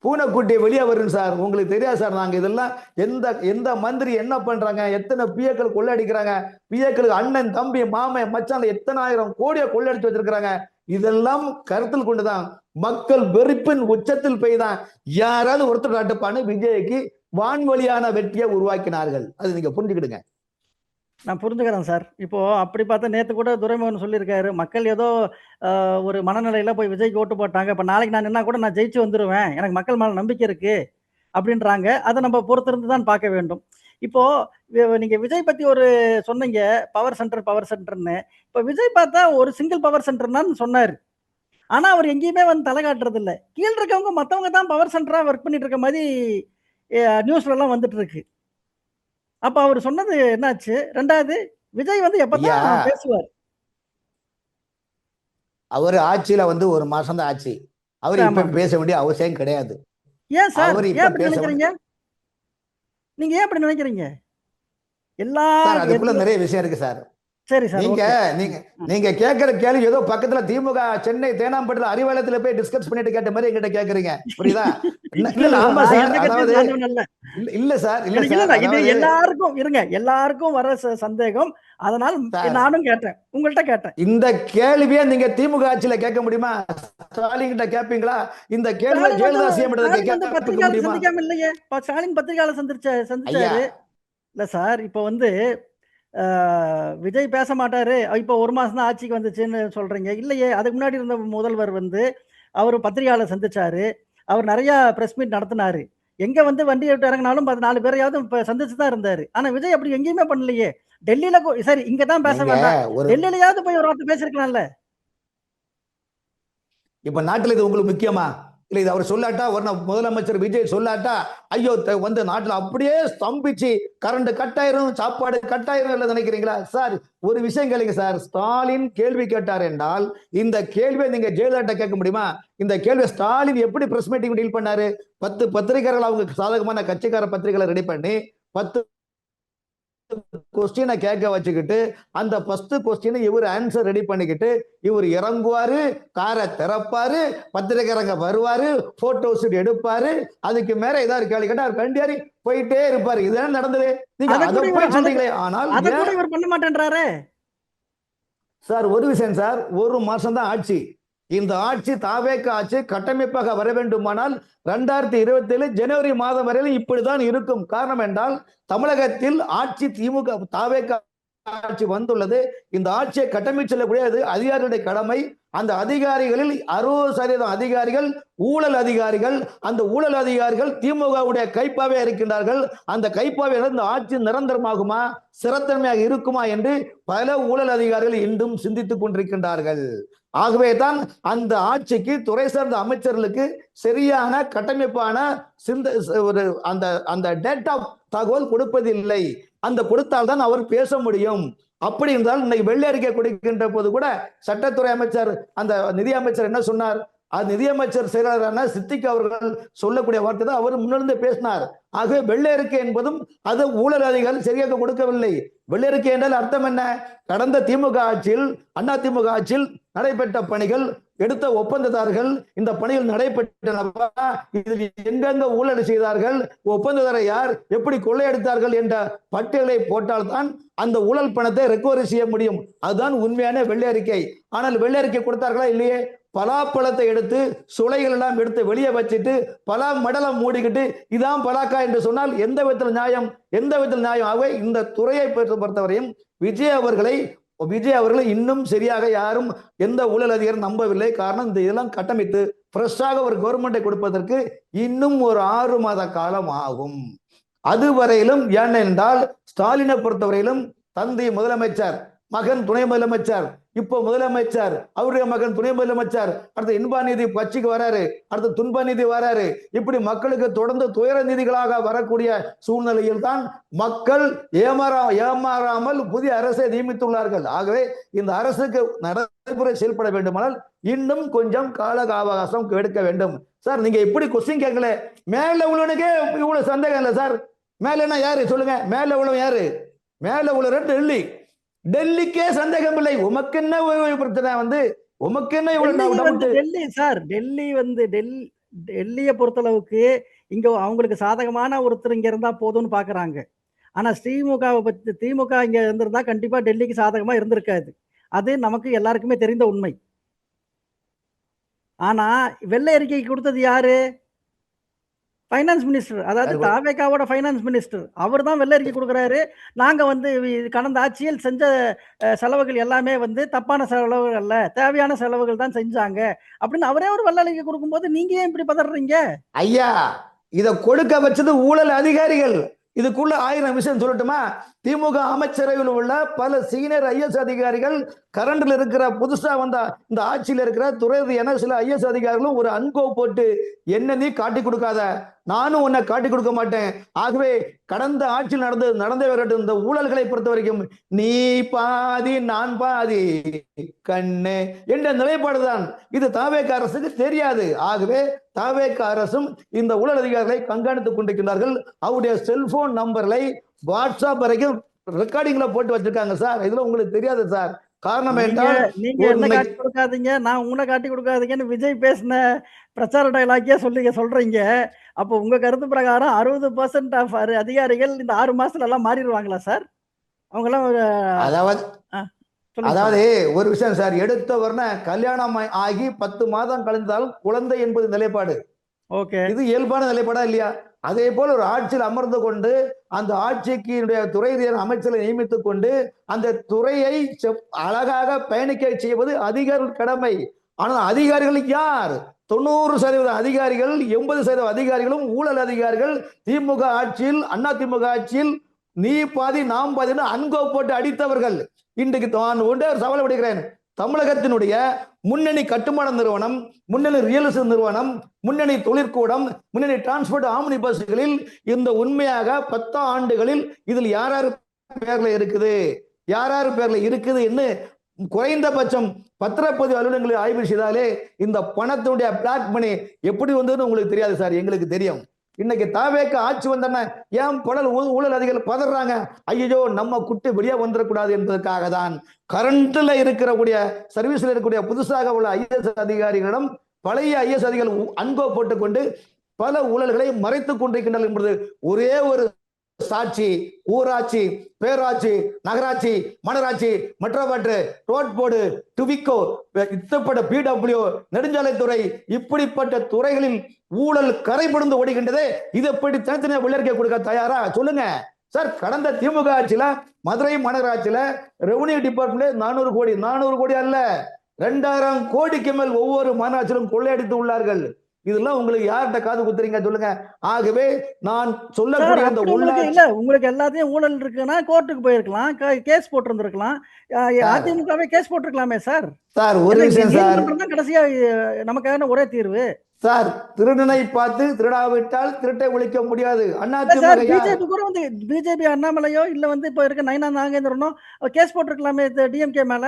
பூனைக்குட்டி வெளியே வரும் சார். உங்களுக்கு தெரியாது சார். நாங்க இதெல்லாம் எந்த எந்த மந்திரி என்ன பண்றாங்க, எத்தனை பிஏக்கள் கொள்ளடிக்கிறாங்க, பிஏக்களுக்கு அண்ணன் தம்பி மாமன் மச்சான் எத்தனை ஆயிரம் கோடியை கொள்ளடிச்சு வச்சிருக்கிறாங்க. இதெல்லாம் கருத்தில் கொண்டுதான் மக்கள் வெறுப்பின் உச்சத்தில் போய்தான் யாராவது ஒருத்தர் காட்டுப்பான்னு விஜய்க்கு வான்வழியான வெற்றியை உருவாக்கினார்கள். அது நீங்க புரிஞ்சுக்கிடுங்க. நான் புரிஞ்சுக்கிறேன் சார். இப்போ அப்படி பார்த்தா நேத்து கூட துரைமுருகன் சொல்லியிருக்காரு. மக்கள் ஏதோ ஒரு மனநிலையில போய் விஜய்க்கு ஓட்டு போட்டாங்க. இப்ப நாளைக்கு நான் நின்னா கூட நான் ஜெயிச்சு வந்துருவேன். எனக்கு மக்கள் மேல நம்பிக்கை இருக்கு அப்படின்றாங்க. அத நம்ம பொறுத்திருந்து தான் பார்க்க வேண்டும். இப்போ நீங்க விஜய் பத்தி ஒரு சொன்னீங்க. பவர் சென்டர், பவர் சென்டர்ன்னு. இப்ப விஜய் பார்த்தா ஒரு சிங்கிள் பவர் சென்டர்னான்னு சொன்னாரு. ஆனா அவர் எங்கேயுமே வந்து தலை காட்டுறது இல்ல. கீழ இருக்கவங்க மத்தவங்க தான் பவர் சென்டரா ஒர்க் பண்ணிட்டு இருக்க மாரி நியூஸ்ல எல்லாம் வந்துட்டு இருக்கு. அப்ப அவரு சொன்னது என்னாச்சு? 2வது விஜய் வந்து ஐயா, எப்பதான் பேசுவார்? அவரு ஆட்சியில வந்து ஒரு மாசம் தான் ஆட்சி. அவர் இப்ப ஆமாங்க. பேச வேண்டிய அவசியம் கிடையாது. ஏன் சார்? அவர் ஏன் இப்ப அப்படி பேச நினைக்கிறீங்க? நீங்க ஏன் அப்படி நினைக்கிறீங்க? சார், எல்லாரும் அதுக்குள்ள நிறைய விஷயம் இருக்கு சார். சரி சார். நீங்க ஓகே. நீங்க ம். நீங்க கேட்கிற கேள்வி ஏதோ பக்கத்துல திமுக சென்னை தேனாம்பேட்டில் அறிவாலயத்துல போய் டிஸ்கஸ் பண்ணிட்டு கேட்ட மாதிரி எங்கிட்ட கேக்குறீங்க. புரியுதா? இல்ல இல்ல, இல்ல, இல்ல. ஆமா நான் சார். எந்த கட்சியும் அதாவது சார்ந்தவன் அல்ல. இல்ல இல்ல சார், இல்ல எனக்கு சார். இல்ல. இது அதாவது எல்லாருக்கும் இருங்க. எல்லாருக்கும் வர சந்தேகம். அதனால சார், நானும் கேட்டேன். உங்கள்ட்ட கேட்டேன். இந்த கேள்வியை நீங்க திமுக ஆட்சியில கேட்க முடியுமா? ஸ்டாலின் கிட்ட கேட்பீங்களா? இந்த கேள்வியை ஸ்டாலின் வந்து ஜெயலலிதா சிஎம் ஸ்டாலின் வந்து கேட்க பத்திரிகையாளர் முடியுமா? சந்திக்காம இல்லையே. ஸ்டாலின் பத்திரிகையாளர் ஐயா, சந்திச்சாரு. இல்ல சார். இப்போ வந்து அ விஜய் பேச மாட்டாரு. இப்போ 1 மாசம் தான் ஆட்சிக்கு வந்துச்சுன்னு சொல்றீங்க. இல்லையே. அதுக்கு முன்னாடி இருந்த முதல்வர் வந்து அவரு பத்திரிகையாளர் சந்திச்சாரு. அவர் நெறைய பிரஸ் மீட் நடத்தினாரு. எங்க வந்து வண்டிய விட்டு இறங்குனாலும் 4 பேரையாவது சந்திச்சு தான் இருந்தாரு. ஆனா விஜய் அப்படி எங்கேயுமே பண்ணலையே. டெல்லியில சரி இங்க தான் பேச நீங்க வேண்டாம். ஒரு டெல்லியிலயாவது போய் ஒரு வார்த்தை பேசியிருக்கலாம்ல. இப்ப நாட்டுல இது உங்களுக்கு முக்கியமா? இல்ல இது அவர் சொல்லாட்டா, ஒரு முதலமைச்சர் விஜய் சொல்லாட்டா, ஐயோ வந்து நாட்டுல அப்படியே ஸ்தம்பிச்சு கரண்ட் கட் ஆயிரும், சாப்பாடு கட் ஆயிரும் இல்ல நினைக்கிறீங்களா? சார், ஒரு விஷயம் கேளுங்க சார். ஸ்டாலின் கேள்வி கேட்டார் என்றால் இந்த கேள்வியை நீங்க ஜெயலலிதா கேட்க முடியுமா? இந்த கேள்வி ஸ்டாலின் எப்படி பிரஸ் மீட்டிங் டீல் பண்ணாரு? 10 பத்திரிகைகள் அவங்க சாதகமான கட்சிக்கார பத்திரிகைகளை ரெடி பண்ணி 10 கொஸ்டினை கேட்க வச்சுக்கிட்டு அந்த ஃபர்ஸ்ட் கொஸ்டின் இவர் ஆன்சர் ரெடி பண்ணிக்கிட்டு இவர் இறங்குவாரு, காரை திறப்பாரு, பத்திரிகைரங்க வருவாரு, போட்டோ ஷூட் எடுப்பாரு, அதுக்கு மேல ஏதாவது கேள்வி கேட்டா அவர் கண்டியாரி போயிட்டே இருப்பாரு. இதுதான் நடந்தது. நீங்க அத அதை கூட போய் சொல்றீங்களே. ஆனால் அத கூட இவர் பண்ண மாட்டேன்றாரே. சார், ஒரு விஷயம் சார். ஒரு மாசம் தான் ஆட்சி. இந்த ஆட்சி தாவேக ஆட்சி கட்டமைப்பாக வர வேண்டுமானால் 2027 ஜனவரி மாதம் வரையிலும் இப்படிதான் இருக்கும். காரணம் என்றால் தமிழகத்தில் ஆட்சி திமுக தாவேக ஆட்சி வந்துள்ளது. இந்த ஆட்சியை கட்டமைச்சு செல்லக்கூடியது அதிகாரிகளுடைய கடமை. அந்த அதிகாரிகளில் 60% அதிகாரிகள் ஊழல் அதிகாரிகள். அந்த ஊழல் அதிகாரிகள் திமுகவுடைய கைப்பாவே இருக்கின்றார்கள். அந்த கைப்பாவை இந்த ஆட்சி நிரந்தரமாகுமா, சிறத்தன்மையாக இருக்குமா என்று பல ஊழல் அதிகாரிகள் இன்றும் சிந்தித்துக் கொண்டிருக்கின்றார்கள். ஆகவே தான் அந்த ஆட்சிக்கு துறை சார்ந்த அமைச்சர்களுக்கு சரியான கட்டமைப்பான ஒரு அந்த அந்த டேட்டா தகவல் கொடுப்பதில்லை. அந்த கொடுத்தால்தான் அவர் பேச முடியும். அப்படி இருந்தால் இன்னைக்கு வெள்ளை அறிக்கை கொடுக்கின்ற போது கூட சட்டத்துறை அமைச்சர் அந்த நிதி அமைச்சர் என்ன சொன்னார்? அது நிதியமைச்சர் செயலாளரான சித்திக் அவர்கள் சொல்லக்கூடிய வார்த்தை தான் அவர் முன்னிருந்து பேசினார். ஆகவே வெள்ளை அறிக்கை என்பதும் அது ஊழல் அதிகாரிகள் சரியாக கொடுக்கவில்லை. வெள்ளை அறிக்கை என்றால் அர்த்தம் என்ன? கடந்த திமுக ஆட்சியில், அண்ணா திமுக ஆட்சியில் நடைபெற்ற பணிகள், எடுத்த ஒப்பந்ததாரர்கள், இந்த பணிகள் நடைபெற்றனவா, இதில் எங்கெங்க ஊழல் செய்தார்கள், ஒப்பந்ததாரர் யார், எப்படி கொள்ளையடித்தார்கள் என்ற பட்டியலை போட்டால்தான் அந்த ஊழல் பணத்தை ரெக்கவரி செய்ய முடியும். அதுதான் உண்மையான வெள்ளை அறிக்கை. ஆனால் வெள்ளை அறிக்கை கொடுத்தார்களா இல்லையே. பலாப்பழத்தை எடுத்து சுளைகள் எல்லாம் எடுத்து வெளியே வச்சுட்டு பலா மடலம் மூடிக்கிட்டு இதான் பலாக்கா என்று சொன்னால் எந்த விதத்தில் நியாயம்? எந்த விதத்தில் நியாயம்? ஆகவே இந்த துறையை பொறுத்தவரையும் விஜய் அவர்களை இன்னும் சரியாக யாரும் எந்த ஊழல் அதிகாரம் நம்பவில்லை. காரணம் இந்த இதெல்லாம் கட்டமைத்து ஃப்ரெஷ்ஷாக ஒரு கவர்மெண்டை கொடுப்பதற்கு இன்னும் ஒரு 6 மாத காலம் ஆகும். அதுவரையிலும் ஏனென்றால் ஸ்டாலினை பொறுத்தவரையிலும் தந்தை முதலமைச்சர், மகன் துணை முதலமைச்சர், இப்போ முதலமைச்சர், அவருடைய மகன் துணை முதலமைச்சர், அடுத்து இன்ப நிதி கட்சிக்கு வராரு, அடுத்து துன்ப நிதி வராரு. இப்படி மக்களுக்கு தொடர்ந்து துயர நிதிகளாக வரக்கூடிய சூழ்நிலையில் தான் மக்கள் ஏமாறாமல் புதிய அரசை நியமித்துள்ளார்கள். ஆகவே இந்த அரசுக்கு நடைமுறை செயல்பட வேண்டுமானால் இன்னும் கொஞ்சம் கால அவகாசம் எடுக்க வேண்டும். சார், நீங்க எப்படி கொஸ்டின் கேட்கல, மேல உள்ளவனுக்கே இவ்வளவு சந்தேகம் இல்லை சார். மேலன்னா யாரு சொல்லுங்க? மேல உள்ள யாரு? மேல உள்ள டெல்லி. டெல்லிக்கே சந்தேகம் இல்லை. உமக்கு என்ன பிரச்சனை வந்து? உமக்கு என்ன இவ்வளவு டவுட்? டெல்லி சார், டெல்லிய பொறுத்தளவுக்கு இங்க அவங்களுக்கு சாதகமான ஒருத்தர் இங்க இருந்தா போதும்னு பாக்குறாங்க. ஆனா திமுக இங்க இருந்திருந்தா கண்டிப்பா டெல்லிக்கு சாதகமா இருந்திருக்காது. அது நமக்கு எல்லாருக்குமே தெரிந்த உண்மை. ஆனா வெள்ளை அறிக்கை கொடுத்தது யாரு? Finance minister. அதாவது தாவேகாவோட ஃபைனான்ஸ் மினிஸ்டர். அவர் தான் வெள்ளை அறிக்கை கொடுக்குறாரு. நாங்க வந்து கடந்த ஆட்சியில் செஞ்ச செலவுகள் எல்லாமே வந்து தப்பான செலவுகள் அல்ல, தேவையான செலவுகள் தான் செஞ்சாங்க அப்படின்னு அவரே ஒரு வெள்ளை அறிக்கை கொடுக்கும்போது நீங்க ஏன் இப்படி பதறீங்க? ஐயா, இத கொடுக்க வச்சது ஊழல் அதிகாரிகள். இதுக்குள்ள 1000 விஷயம் சொல்லட்டுமா? திமுக அமைச்சரவையில் உள்ள பல சீனியர் ஐஎஸ் அதிகாரிகள், கரண்ட்ல இருக்கிற புதுசா வந்த இந்த ஆட்சியில் இருக்கிற துறை என சில ஐஎஸ் அதிகாரிகளும் ஒரு அன்கோ போட்டு, என்ன நீ காட்டி கொடுக்காத, நானும் உன்னை காட்டி கொடுக்க மாட்டேன். ஆகவே கடந்த ஆட்சியில் நடந்தே வரட்டும் இந்த ஊழல்களை பொறுத்த வரைக்கும் நீ பாதி நான் பாதி கண்ணு என்ற நிலைப்பாடுதான். இது தாவேக அரசுக்கு தெரியாது. ஆகவே தாவேக அரசும் இந்த ஊழல் அதிகாரிகளை கண்காணித்துக் கொண்டிருக்கிறார்கள். அவருடைய செல்போன் நம்பர்களை வாட்ஸ்அப் வரைக்கும் ரெக்கார்டிங்ல போட்டு வச்சிருக்காங்க சார். இதுல உங்களுக்கு தெரியாது சார். காரணம் என்றால் நீங்க என்ன காட்டி கொடுக்காதீங்க, நான் உங்களை காட்டி கொடுக்காதீங்கன்னு விஜய் பேசின பிரச்சார டயலாக்கே சொல்றீங்க. அப்போ உங்க கருத்து பிரகாரம் 60% ஆஃப் அதிகாரிகள் இந்த 6 மாசத்துல எல்லாம் மாறிடுவாங்களா சார்? அவங்க எல்லாம் அதாவது ஒரு விஷயம் சார், எடுத்த உடனே கல்யாணம் ஆகி 10 மாதம் கழிந்தால் குழந்தை என்பது நிலைப்பாடு. ஓகே, இது இயல்பான நிலைப்பாடா இல்லையா? அதே போல ஒரு ஆட்சியில் அமர்ந்து கொண்டு அந்த ஆட்சிக்கு துறை அமைச்சரை நியமித்துக் கொண்டு அந்த துறையை அழகாக பயணிக்க செய்வது அதிகாரிகள் கடமை. ஆனால் அதிகாரிகள் யார்? 90% அதிகாரிகள், 80% அதிகாரிகளும் ஊழல் அதிகாரிகள். திமுக ஆட்சியில், அண்ணா திமுக ஆட்சியில் நீ பாதி நாம் பாதி அன்கோ போட்டு அடித்தவர்கள். இன்றைக்கு நான் ஒன்றே ஒரு சவால் விடுகிறேன். தமிழகத்தினுடைய முன்னணி கட்டுமான நிறுவனம், முன்னணி ரியல் எஸ்டேட் நிறுவனம், முன்னணி தொழிற்கூடம், முன்னணி டிரான்ஸ்போர்ட் ஆம்னி பஸ்களில் இந்த உண்மையாக 10 ஆண்டுகளில் இதில் யார் பேர்ல இருக்குது, யார் பேர்ல இருக்குது என்று குறைந்தபட்சம் பத்திரப்பதிவு அலுவலகங்களில் ஆய்வு செய்தாலே இந்த பணத்தினுடைய பிளாக் மணி எப்படி வந்ததுன்னு உங்களுக்கு தெரியாது சார், எங்களுக்கு தெரியும். இன்னைக்கு தாவேக ஆட்சி வந்தன ஏன் ஊழல் அதிகாரிகள் பதறாங்க? ஐயோ நம்ம குட்டு வெளியே வந்துடக்கூடாது என்பதற்காக தான். கரண்ட்ல இருக்கக்கூடிய சர்வீஸ்ல இருக்கக்கூடிய புதுசாக உள்ள ஐஎஸ் அதிகாரிகளிடம் பழைய ஐஎஸ் அதிகாரிகள் அன்கோ போட்டுக்கொண்டு பல ஊழல்களை மறைத்துக் கொண்டிருக்கின்றனர் என்பது ஒரே ஒரு சாட்சி. ஊராட்சி, பேராட்சி, நகராட்சி, மனராட்சி, மற்றவற்று ரோட் போர்டு, டுவிக்கோ, இத்தப்பட்ட பிடபிள்யூ, நெடுஞ்சாலைத்துறை, இப்படிப்பட்ட துறைகளில் ஊழல் கரைபடுந்து ஓடுகின்றதே. இது எப்படி தனித்தனியா வெள்ளறிக்கை கொடுக்க தயாரா சொல்லுங்க சார்? கடந்த திமுக ஆட்சியில மதுரை மாநகராட்சியில ரெவன்யூ டிபார்ட்மெண்ட் 400 கோடி அல்ல 2000 கோடிக்கு மேல் ஒவ்வொரு மாநகராட்சியிலும் கொள்ளையடித்து உள்ளார்கள். இதெல்லாம் உங்களுக்கு யார்கிட்ட காது குத்துறீங்க சொல்லுங்க? ஆகவே நான் சொல்லக்கூடிய அந்த உங்களுக்கு எல்லாத்தையும் ஊழல் இருக்குன்னா கோர்ட்டுக்கு போயிருக்கலாம், கேஸ் போட்டிருந்திருக்கலாம். அதிமுகவே கேஸ் போட்டிருக்கலாமே சார். சார் ஒரு விஷயம் சார், கடைசியா நமக்கான ஒரே தீர்வு சார், திருடனை பார்த்து திருடாவிட்டால் திருட்டை ஒழிக்க முடியாது. பிஜேபி கூட வந்து பிஜேபி அண்ணாமலையோ இல்ல வந்து இப்ப இருக்க நயனா நாகேந்திரனோ கேஸ் போட்டிருக்கலாமே டிஎம்கே மேல.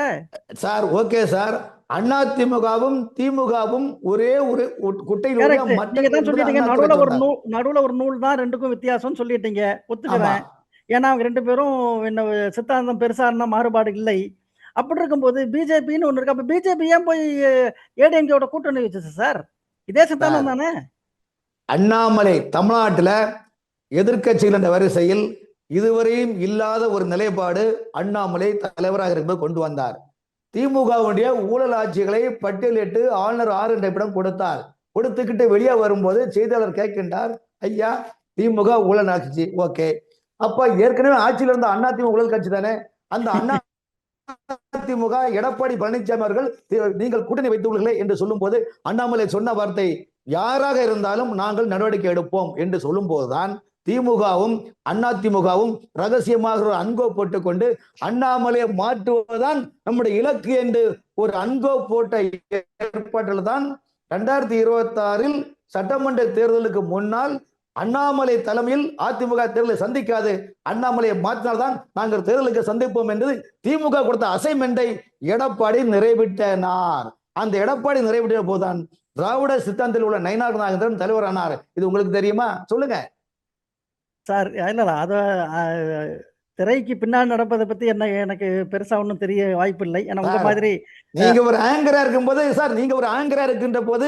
சார் ஓகே சார், அதிமுகவும் திமுகவும் ஒரே ஒரு குட்டையில் நடுவுல ஒரு நூல் தான் ரெண்டுக்கும் வித்தியாசம் சொல்லிட்டீங்க, ஒத்துக்கிறேன். ஏன்னா அவங்க 2 பேரும் என்ன சித்தாந்தம் பெருசா இருந்தா மாறுபாடு இல்லை. அப்படி இருக்கும்போது பிஜேபின்னு ஒண்ணு இருக்கு. அப்ப பிஜேபி ஏன் போய் ஏடிஎம்கேவோட கூட்டணி வச்சு சார்? இதே சித்தாந்தம் தானே. அண்ணாமலை தமிழ்நாட்டில் எதிர்கட்சிகள் என்ற வரிசையில் இதுவரையும் இல்லாத ஒரு நிலைப்பாடு அண்ணாமலை தலைவராக இருக்கும்போது கொண்டு வந்தார். திமுகவுடைய ஊழல் ஆட்சிகளை பட்டியலிட்டு ஆளுநர் 6 நிமிடம் கொடுத்தார். கொடுத்துக்கிட்டு வெளியே வரும்போது செய்தியாளர் கேட்கின்றார், ஐயா திமுக ஊழல் ஆட்சி ஓகே, அப்ப ஏற்கனவே ஆட்சியில் இருந்த அண்ணா திமுக ஊழல் கட்சி தானே, அந்த அண்ணா அதிமுக எடப்பாடி பழனிசாமி அவர்கள் நீங்கள் கூட்டணி வைத்துள்ளீர்களே என்று சொல்லும் போது அண்ணாமலை சொன்ன வார்த்தை, யாராக இருந்தாலும் நாங்கள் நடவடிக்கை எடுப்போம் என்று சொல்லும் போதுதான் திமுகவும் அதிமுகவும் ரகசியமாக ஒரு அன்கோ போட்டுக் கொண்டு அண்ணாமலையை மாற்றுவதுதான் நம்முடைய இலக்கு என்று ஒரு அன்கோ போட்ட ஏற்பாட்டில் தான் 2026 சட்டமன்ற தேர்தலுக்கு முன்னால் அண்ணாமலை தலைமையில் அதிமுக தேர்தலை சந்திக்காது, அண்ணாமலையை மாற்றினால்தான் நாங்கள் தேர்தலுக்கு சந்திப்போம் என்று திமுக கொடுத்த அசைன்மெண்டை எடப்பாடி நிறைவேற்றினார். அந்த எடப்பாடி நிறைவேற்றிய போதுதான் திராவிட சித்தாந்தத்தில் உள்ள நயினார் நாகேந்திரன் தலைவரானார். இது உங்களுக்கு தெரியுமா சொல்லுங்க? சார் இல்ல அத அ திரைக்கு பின்னாடி நடப்பத பத்தி என்ன எனக்கு பெருசா ஒண்ணும் தெரிய வாய்ப்பில்லை. ஏன்னா உங்க சார் மாதிரி நீங்க ஒரு ஆங்கரா இருக்கும்போது சார், நீங்க ஒரு ஆங்கரா இருக்கின்ற போது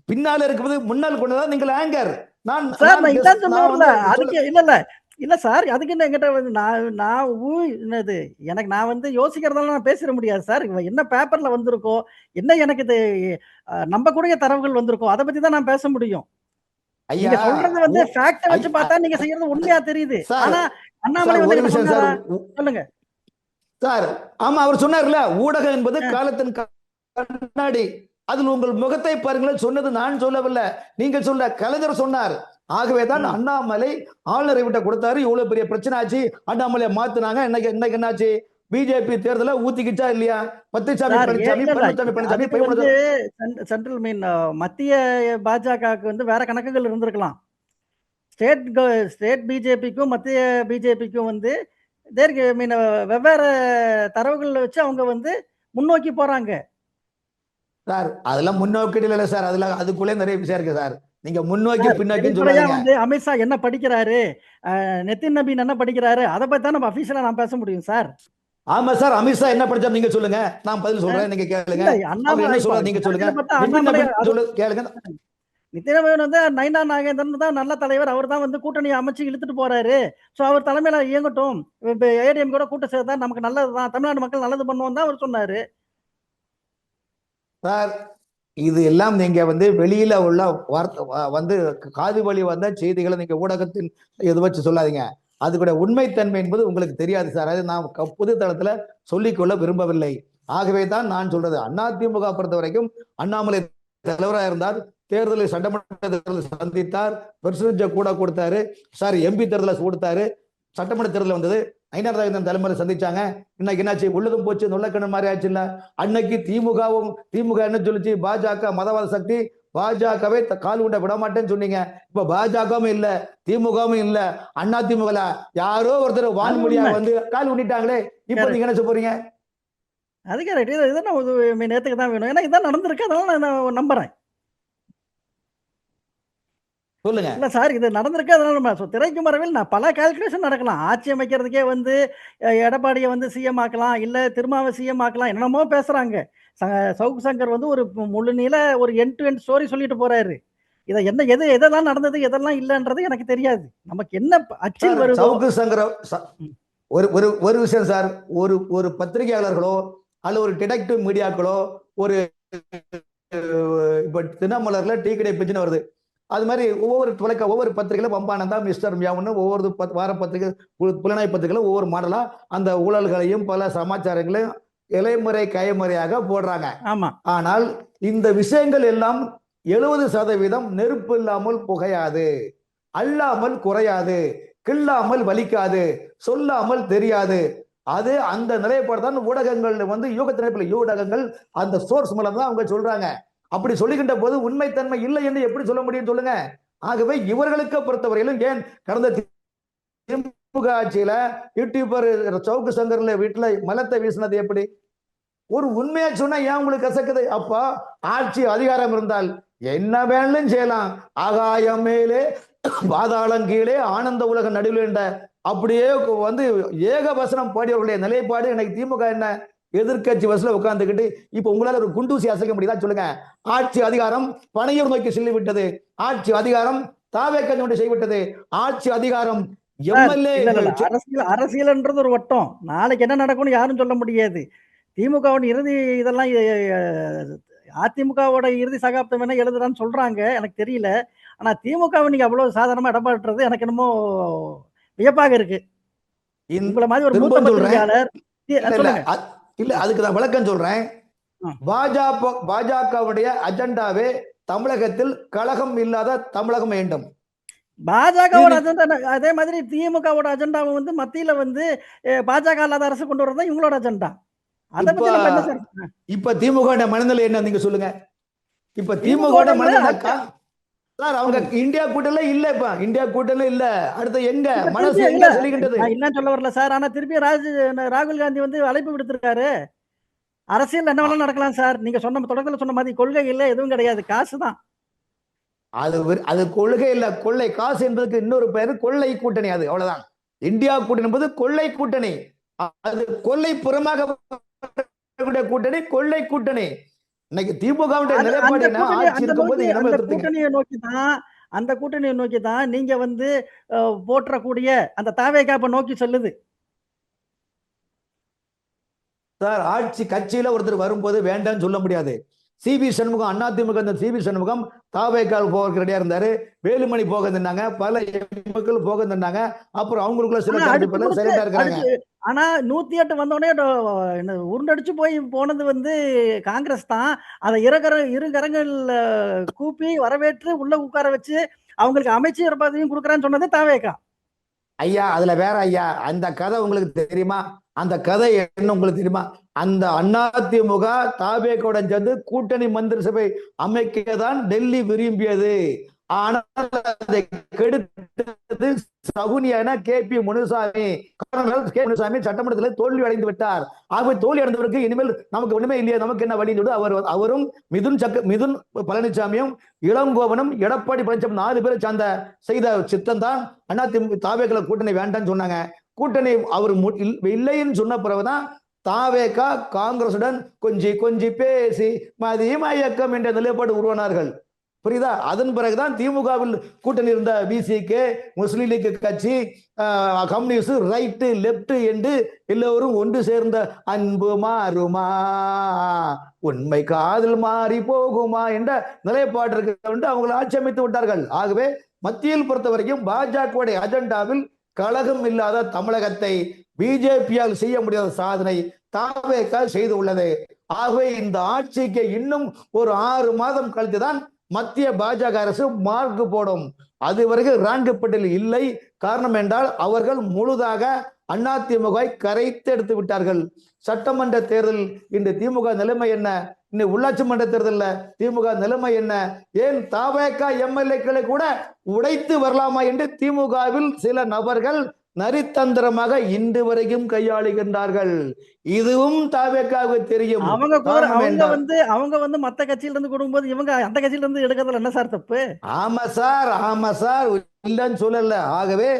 பின்னால இருக்கும்போது முன்னால் கொண்டதா நீங்கள் ஆங்கர். நான் சார் நான் நான் கெஸ் இதான் சொல்ல நான் வரல. வந்து சொல்ல அதுக்கு இல்ல. இல்ல சார். அதுக்கு என்ன என்கிட்ட வந்து நான் நான் என்னது எனக்கு நான் வந்து யோசிக்கிறதெல்லாம் நான் பேசிற முடியாது சார். என்ன பேப்பர்ல வந்திருக்கோ, என்ன எனக்கு இது நம்பக்கூடிய தரவுகள் வந்திருக்கோ, அத பத்தி தான் நான் பேச முடியும். ஐயா நீங்க சொல்றது ஊ வந்து ஃபேக்ட்ட ஐ வச்சு அ பார்த்தா நீங்க செய்யறது உண்மையா தெரியுது. சார் ஆனா அண்ணாமலை சார் வந்து ஒரு என்கிட்ட விஷயம் சார். சொன்னாரா? சொல்லுங்க. சார் ஆமா அவர் சொன்னார்ல, ஊடகம் என்பது அ காலத்தின் கண்ணாடி. அதில் உங்கள் முகத்தை பாருங்களேன். சொன்னது நான் சொல்லவில்லை. நீங்கள் சொல்ல கலைஞர் சொன்னார். ஆகவே தான் ம். அண்ணாமலை ஆளுநரை விட்ட கொடுத்தாரு. இவ்வளவு பெரிய பிரச்சனை ஆச்சு. அண்ணாமலைய மாத்துனாங்க. இன்னைக்கு இன்னைக்கு என்னாச்சு? பிஜேபி தேர்தல ஊத்திக்கிச்சா இல்லையா? பழனிசாமி சார் பழனிசாமி இல்ல. பழனிசாமி பழனிசாமி அதுக்கு வந்து சென்ட்ரல் மத்திய பாஜகவுக்கு வந்து வேற கணக்குகள் இருந்திருக்கலாம். ஸ்டேட் ஸ்டேட் பிஜேபிக்கும் மத்திய பிஜேபிக்கும் வந்து தேர் மீன் வெவ்வேறு தரவுகள வச்சு அவங்க வந்து முன்னோக்கி போறாங்க. சார் அதெல்லாம் முன்னோக்கி இல்ல சார். அதுல அதுக்குள்ளே நிறைய விஷயம் இருக்கு சார். நீங்க முன்னோக்கி சார் பின்னோக்கின்னு வெளிப்படையா சொல்லாதீங்க. வந்து அமித்ஷா என்ன படிக்கிறாரு? நிதின் நபீன் என்ன படிக்கிறாரு? அத பத்தி தான் நம்ம அபிஷியலா நான் பேச முடியும் சார். ஆமா சார். அமித்ஷா என்ன படிச்சார் நீங்க சொல்லுங்க. நான் பதில் அ சொல்றேன். நீங்க கேளுங்க. இல்ல அவர் அண்ணாமலை என்ன இப்ப சொல்றாரு நீங்க சொல்லுங்க. கடைசில பார்த்தா நிதின் அண்ணாமலை நபீன் அது சொல்லு கேளுங்க. நிதின் நபீன் வந்து நயினா நாகேந்திரன் தான் நல்ல தலைவர். அவர் தான் வந்து கூட்டணிய அமைச்சு இழுத்துட்டு போறாரு. சோ அவர் தலைமையில இயங்கட்டும். இப்ப ஏடிஎம் கூட கூட்டு சேர்த்தா நமக்கு நல்லது தான். தமிழ்நாடு மக்கள் நல்லது பண்ணுவோம் தான் அவர் சொன்னாரு. சார் இது எல்லாம் நீங்க வந்து வெளியில உள்ள வார்த்தை வந்து காது வழி வந்த செய்திகளை நீங்க ஊடகத்தின் இதை வச்சு சொல்லாதீங்க. அதுக்கூட உண்மைத்தன்மை என்பது உங்களுக்கு தெரியாது சார். அது நான் பொது தளத்துல சொல்லிக்கொள்ள விரும்பவில்லை. ஆகவே தான் நான் சொல்றது அதிமுக பொறுத்த வரைக்கும் அண்ணாமலை தலைவராக இருந்தார். தேர்தலில் சட்டமன்ற தேர்தலில் சந்தித்தார். பெர்சன்டேஜ் கூட கொடுத்தாரு. சார் எம்பி தேர்தலில் கொடுத்தாரு. சட்டமன்ற தேர்தல் வந்தது. ஐநாதாயந்தன் தலைமுறை சந்திச்சாங்க. இன்னைக்கு என்னாச்சு? உள்ளதும் போச்சு நுள்ளக்கண்ணு மாதிரி ஆச்சு இல்ல. அன்னைக்கு திமுக என்ன சொல்லுச்சு? பாஜக மதவாத சக்தி, பாஜகவை கால் உண்ட விட மாட்டேன்னு சொன்னீங்க. இப்ப பாஜகவும் இல்ல, திமுகவும் இல்ல, அண்ணா திமுக யாரோ ஒருத்தர் அது வான்மொழியா உண்ம. வந்து கால் ஊண்டிட்டாங்களே. இப்ப நீங்க என்ன சொல்ல போறீங்க? அது கரெக்ட். இத நான் ஏத்துக்க தான் வேணும். ஏன்னா இதான் நடந்திருக்கு. அதனால நான் நம்புறேன். சொல்லுங்க. இல்ல சார் இது நடந்திருக்கு. அதனால நம்ம திரைக்கு மறைவில் நான் பல கால்குலேஷன் நடக்கலாம். ஆட்சி அமைக்கிறதுக்கே வந்து எடப்பாடிய வந்து சிஎம் ஆக்கலாம். இல்ல திருமாவ சிஎம் ஆக்கலாம். என்னென்னமோ பேசுறாங்க. ச சவுக்கு சங்கர் வந்து ஒரு முழு நீள ஒரு எண்ட் டு எண்ட் ஸ்டோரி சொல்லிட்டு போறாரு. இத என்ன எதெல்லாம் நடந்தது, எதெல்லாம் இல்லன்றது எனக்கு தெரியாது. நமக்கு என்ன அச்சில் சார் வருதோ சவுக்கு சங்கர ம். ஒரு ஒரு ஒரு விஷயம் சார். ஒரு ஒரு பத்திரிகையாளர்களோ அல்ல ஒரு டிடெக்டிவ் மீடியாக்களோ ஒரு இப்ப தினமலர்ல டீ கடை பிரச்சனை வருது. அது மாதிரி ஒவ்வொரு பத்திரிகையில பம்பானந்தா மிஸ்டர் மியாவுன்னு ஒவ்வொரு வார பத்திரிகை புலனாய் பத்திரிகையில ஒவ்வொரு மாடலா அந்த ஊழல்களையும் பல சமாச்சாரங்களையும் இலைமுறை கைமுறையாக போடுறாங்க. ஆமா. ஆனால் இந்த விஷயங்கள் எல்லாம் 70% நெருப்பு இல்லாமல் புகையாது, அல்லாமல் குறையாது, கில்லாமல் வலிக்காது, சொல்லாமல் தெரியாது. அது அந்த நிலைப்பாடு தான் ஊடகங்கள் வந்து ஊடகங்கள் அந்த சோர்ஸ் மூலம் தான் அவங்க சொல்றாங்க. அப்படி சொல்லுகின்ற போது உண்மைத்தன்மை இல்லை என்று எப்படி சொல்ல முடியும் சொல்லுங்க. ஆகவே இவர்களுக்கு பொறுத்தவரையிலும் ஏன் கடந்த திமுக ஆட்சியில யூடியூபர் சவுக்கு சங்கர்ல வீட்டுல மலத்தை வீசினது எப்படி? ஒரு உண்மையா சொன்னா ஏன் உங்களுக்கு கசக்குது? அப்ப ஆட்சி அதிகாரம் இருந்தால் என்ன வேணாலும் செய்யலாம். ஆகாயம் மேலே பாதாளம் கீழே ஆனந்த உலக நடுவில் என்ற அப்படியே வந்து ஏகவசனம் பாடியவர்களுடைய நிலைப்பாடு. எனக்கு திமுக என்ன எதிர்கட்சி வசல உட்கார்ந்துக்கிட்டு இப்ப உங்களால ஒரு குண்டூசி அசைக்க முடியுதா சொல்லுங்க. ஆட்சி அதிகாரம் பனையூர் நோக்கி செல்லி விட்டது. ஆட்சி அதிகாரம் தாவேக்கா நோக்கி செய்விட்டது. ஆட்சி அதிகாரம் சார் எம்எல்ஏ இல்ல. அரசியல்ன்றது ஒரு வட்டம். நாளைக்கு என்ன நடக்கும்னு யாரும் சொல்ல முடியாது. திமுகவின் இறுதி இதெல்லாம் அதிமுகவோட இறுதி சகாப்தம் என்ன எழுதுறான்னு சொல்றாங்க. எனக்கு தெரியல. ஆனா திமுகவ நீங்க அவ்வளவு சாதாரணமா இடமாட்டுறது எனக்கு என்னமோ வியப்பாக இருக்கு. உங்கள மாதிரி ஒரு மூத்த திரும்பவும் சொல்றேன். பத்திரிகையாளர் இல்ல இல்ல சொல்லுங்க. இல்ல அதுக்கு நான் விளக்கம் சொல்றேன். அ. பாஜகவுடைய அஜெண்டாவே தமிழகத்தில் கழகம் இல்லாத தமிழகம் வேண்டும். பாஜகவோட இது அஜெண்டா அதே மாதிரி திமுகவோட அஜெண்டாவ வந்து மத்தியில வந்து பாஜக இல்லாத அரசு கொண்டு வரது தான் இவங்களோட அஜெண்டா. அத இப்ப பத்தி நம்ம என்ன சார் இப்ப திமுக மனநிலை என்ன நீங்க சொல்லுங்க. இப்ப திமுக திமுகவோட மனநிலை சார் அவங்க இந்தியா கூட்டணில இல்ல. இப்ப இந்தியா கூட்டணில இல்ல. அடுத்து எங்க இப்ப மனசு திருப்பி இல்ல எங்க செல்கின்றது? நான் இல்லன்னு சொல்ல வரல சார். ஆனா திருப்பி ராகுல் காந்தி வந்து அழைப்பு விடுத்திருக்காரு. அரசியல் என்ன வேணாலும் நடக்கலாம் சார். நீங்க சொன்ன தொடக்கத்துல சொன்ன மாதிரி கொள்கை இல்ல, எதுவும் கிடையாது. காசு தான். அது கொள்கை இல்ல, கொள்ளை காசு என்பதற்கு இன்னொரு பெயர் கொள்ளை கூட்டணி. அது அவ்வளவுதான். இந்தியா கூட்டணி என்பது கொள்ளை கூட்டணி. அது கொள்ளை புறமாக கூட்டணி, கொள்ளை கூட்டணி. இன்னைக்கு திமுக நிலைப்பாடு என்ன? ஆட்சி இருக்கும்போது அந்த கூட்டணியை நோக்கி தான் அந்த கூட்டணியை நோக்கி தான் நீங்க வந்து போற்றக்கூடிய அந்த தாவேகா இப்ப நோக்கி சொல்லுது. சார், ஆட்சி கட்சியில ஒருத்தர் வரும்போது வேண்டாம்னு சொல்ல முடியாது. சிபி சண்முகம், அதிமுக சிபி சண்முகம் தாவேக்கால் போக ரெடியா இருந்தாரு. வேலுமணி போக இருந்தாங்க, பல மக்கள் போக இருந்தாங்க. அப்புறம் அவங்களுக்குள்ள சில கருத்துக்கள் சைலண்டா இருக்காங்க. ஆனா 108 வந்தோடனே உருண்டடிச்சு போய் போனது வந்து காங்கிரஸ் தான். அதை இரு கரங்கள் கூப்பி வரவேற்று உள்ள உட்கார வச்சு அவங்களுக்கு அமைச்சர் பதவியும் கொடுக்குறான்னு சொன்னது தாவேக்கா. ஐயா, அதுல வேற ஐயா, அந்த கதை உங்களுக்கு தெரியுமா? அந்த கதை என்ன உங்களுக்கு தெரியுமா? அந்த அதிமுக தாவேக்கோட சேர்ந்து கூட்டணி மந்திரி சபை அமைக்கதான் டெல்லி விரும்பியது. ஆனால் அதை கெடுத்தது சகுனியான கே.பி. முனுசாமி. முனுசாமி சட்டமன்றத்தில் தோல்வி அடைந்து விட்டார். ஆகவே தோல்வி அடைந்தவருக்கு இனிமேல் நமக்கு ஒண்ணுமே இல்லையா, நமக்கு என்ன வழி? அவரும் மிதுன் பழனிசாமியும் இளங்கோவனும் எடப்பாடி பழனிசாமி 4 பேரை சார்ந்த செய்த சித்தம் தான் அதிமுக தாவேக்கா கூட்டணி வேண்டாம்னு சொன்னாங்க. கூட்டணி அவர் இல்லைன்னு சொன்ன பிறகுதான் தாவேக்கா காங்கிரசுடன் கொஞ்சி பேசி மதியமயக்கம் என்ற நிலைப்பாடு உருவானார்கள். புரியுதா? அதன் பிறகுதான் திமுகவில் கூட்டணி இருந்த பிசிகே, முஸ்லீம் லீக் கட்சி, கம்யூனிஸ்ட், ரைட்டு, லெப்ட் என்று எல்லோரும் ஒன்று சேர்ந்த அன்பு மாறுமா, உண்மை காதல் மாறி போகுமா என்ற நிலைப்பாட்டிற்கு அவங்களை ஆட்சி அமைத்து விட்டார்கள். ஆகவே மத்தியில் பொறுத்த வரைக்கும் பாஜக அஜெண்டாவில் கழகம் இல்லாத தமிழகத்தை பிஜேபியால் செய்ய முடியாத சாதனை தாவேக்கா செய்து உள்ளது. ஆகவே இந்த ஆட்சிக்கு இன்னும் ஒரு 6 மாதம் கழித்துதான் மத்திய பாஜக அரசு மார்க் போடும். அதுவரைக்கும் ரேங்க் பட்டியல் இல்லை. காரணம் என்றால் அவர்கள் முழுதாக அதிமுக கரைத்து எடுத்து விட்டார்கள். சட்டமன்ற தேர்தல் இன்று திமுக நிலைமை என்ன? இன்னும் உள்ளாட்சி மன்ற தேர்தலில் திமுக நிலைமை என்ன? ஏன் தாவேக்கா எம்எல்ஏக்களை கூட உடைத்து வரலாமா என்று திமுகவில் சில நபர்கள் நரித்தந்திரமாக இன்று வரைக்கும் கையாளுகின்றார்கள். இதுவும் தாவேக்காவுக்கு தெரியும். அவங்க வந்து மத்த கட்சியில இருந்து கொடுக்கும்போது இவங்க அந்த கட்சியில இருந்து எடுக்கிறதுல என்ன சார் தப்பு? ஆமா சார், இல்லைன்னு சொல்லல. ஆகவே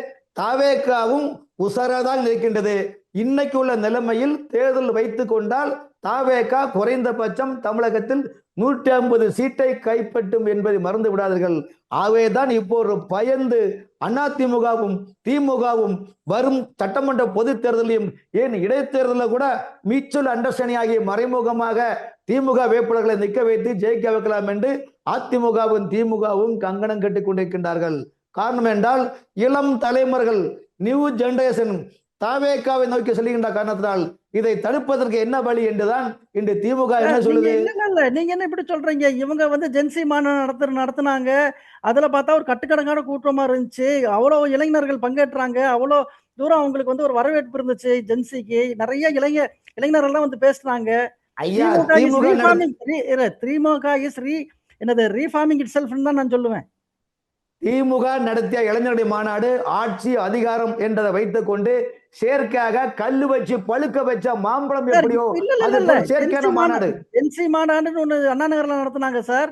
தாவேக்காவும் உசராதான் இருக்கின்றது. இன்னைக்கு உள்ள நிலைமையில் தேர்தல் வைத்துக் கொண்டால் தாவேக்கா குறைந்தபட்சம் தமிழகத்தில் 150 சீட்டை கைப்பற்றும் என்பதை மறந்து விடாதீர்கள். ஆகவேதான் இப்போ ஒரு பயந்து அதிமுகவும் திமுகவும் வரும் சட்டமன்ற பொது தேர்தலையும் ஏன் இடைத்தேர்தலில் கூட மியூச்சுவல் அண்டர்ஸ்டாண்டிங் ஆகிய மறைமுகமாக திமுக வேட்பாளர்களை நிற்க வைத்து ஜெயிக்க வைக்கலாம் என்று அதிமுகவும் திமுகவும் கங்கணம் கட்டிக் கொண்டிருக்கின்றார்கள். காரணம் என்றால் இளம் தலைமுறைகள், நியூ ஜெனரேஷன் தாவேக்காவை நோக்கி செல்கின்ற காரணத்தினால் இதை தடுப்பதற்கு என்ன வழி என்றுதான் இன்று திமுக என்ன சொல்லுது? நீங்க என்ன இப்படி சொல்றீங்க? இவங்க வந்து ஜென்சி மாநாடு நடத்தினாங்க. அதுல பார்த்தா ஒரு கட்டுக்கடங்கான கூட்டமா இருந்துச்சு. அவ்வளவு இளைஞர்கள் பங்கேற்றாங்க. அவ்வளவு தூரம் அவங்களுக்கு வந்து ஒரு வரவேற்பு இருந்துச்சு. ஜென்சிக்கு நிறைய இளைஞர்கள் வந்து பேசுறாங்க. ரீஃபார்மிங் இட் செல்ஃப் தான் நான் சொல்லுவேன். திமுக நடத்திய இளைஞருடைய மாநாடு ஆட்சி அதிகாரம் என்றதை வைத்துக் கொண்டு செயற்கையாக கல்லு வச்சு பழுக்க வச்ச மாம்பழம் எப்படியோ செயற்கையான மாநாடு ஒண்ணு அண்ணா நகர்ல நடத்தினாங்க சார்.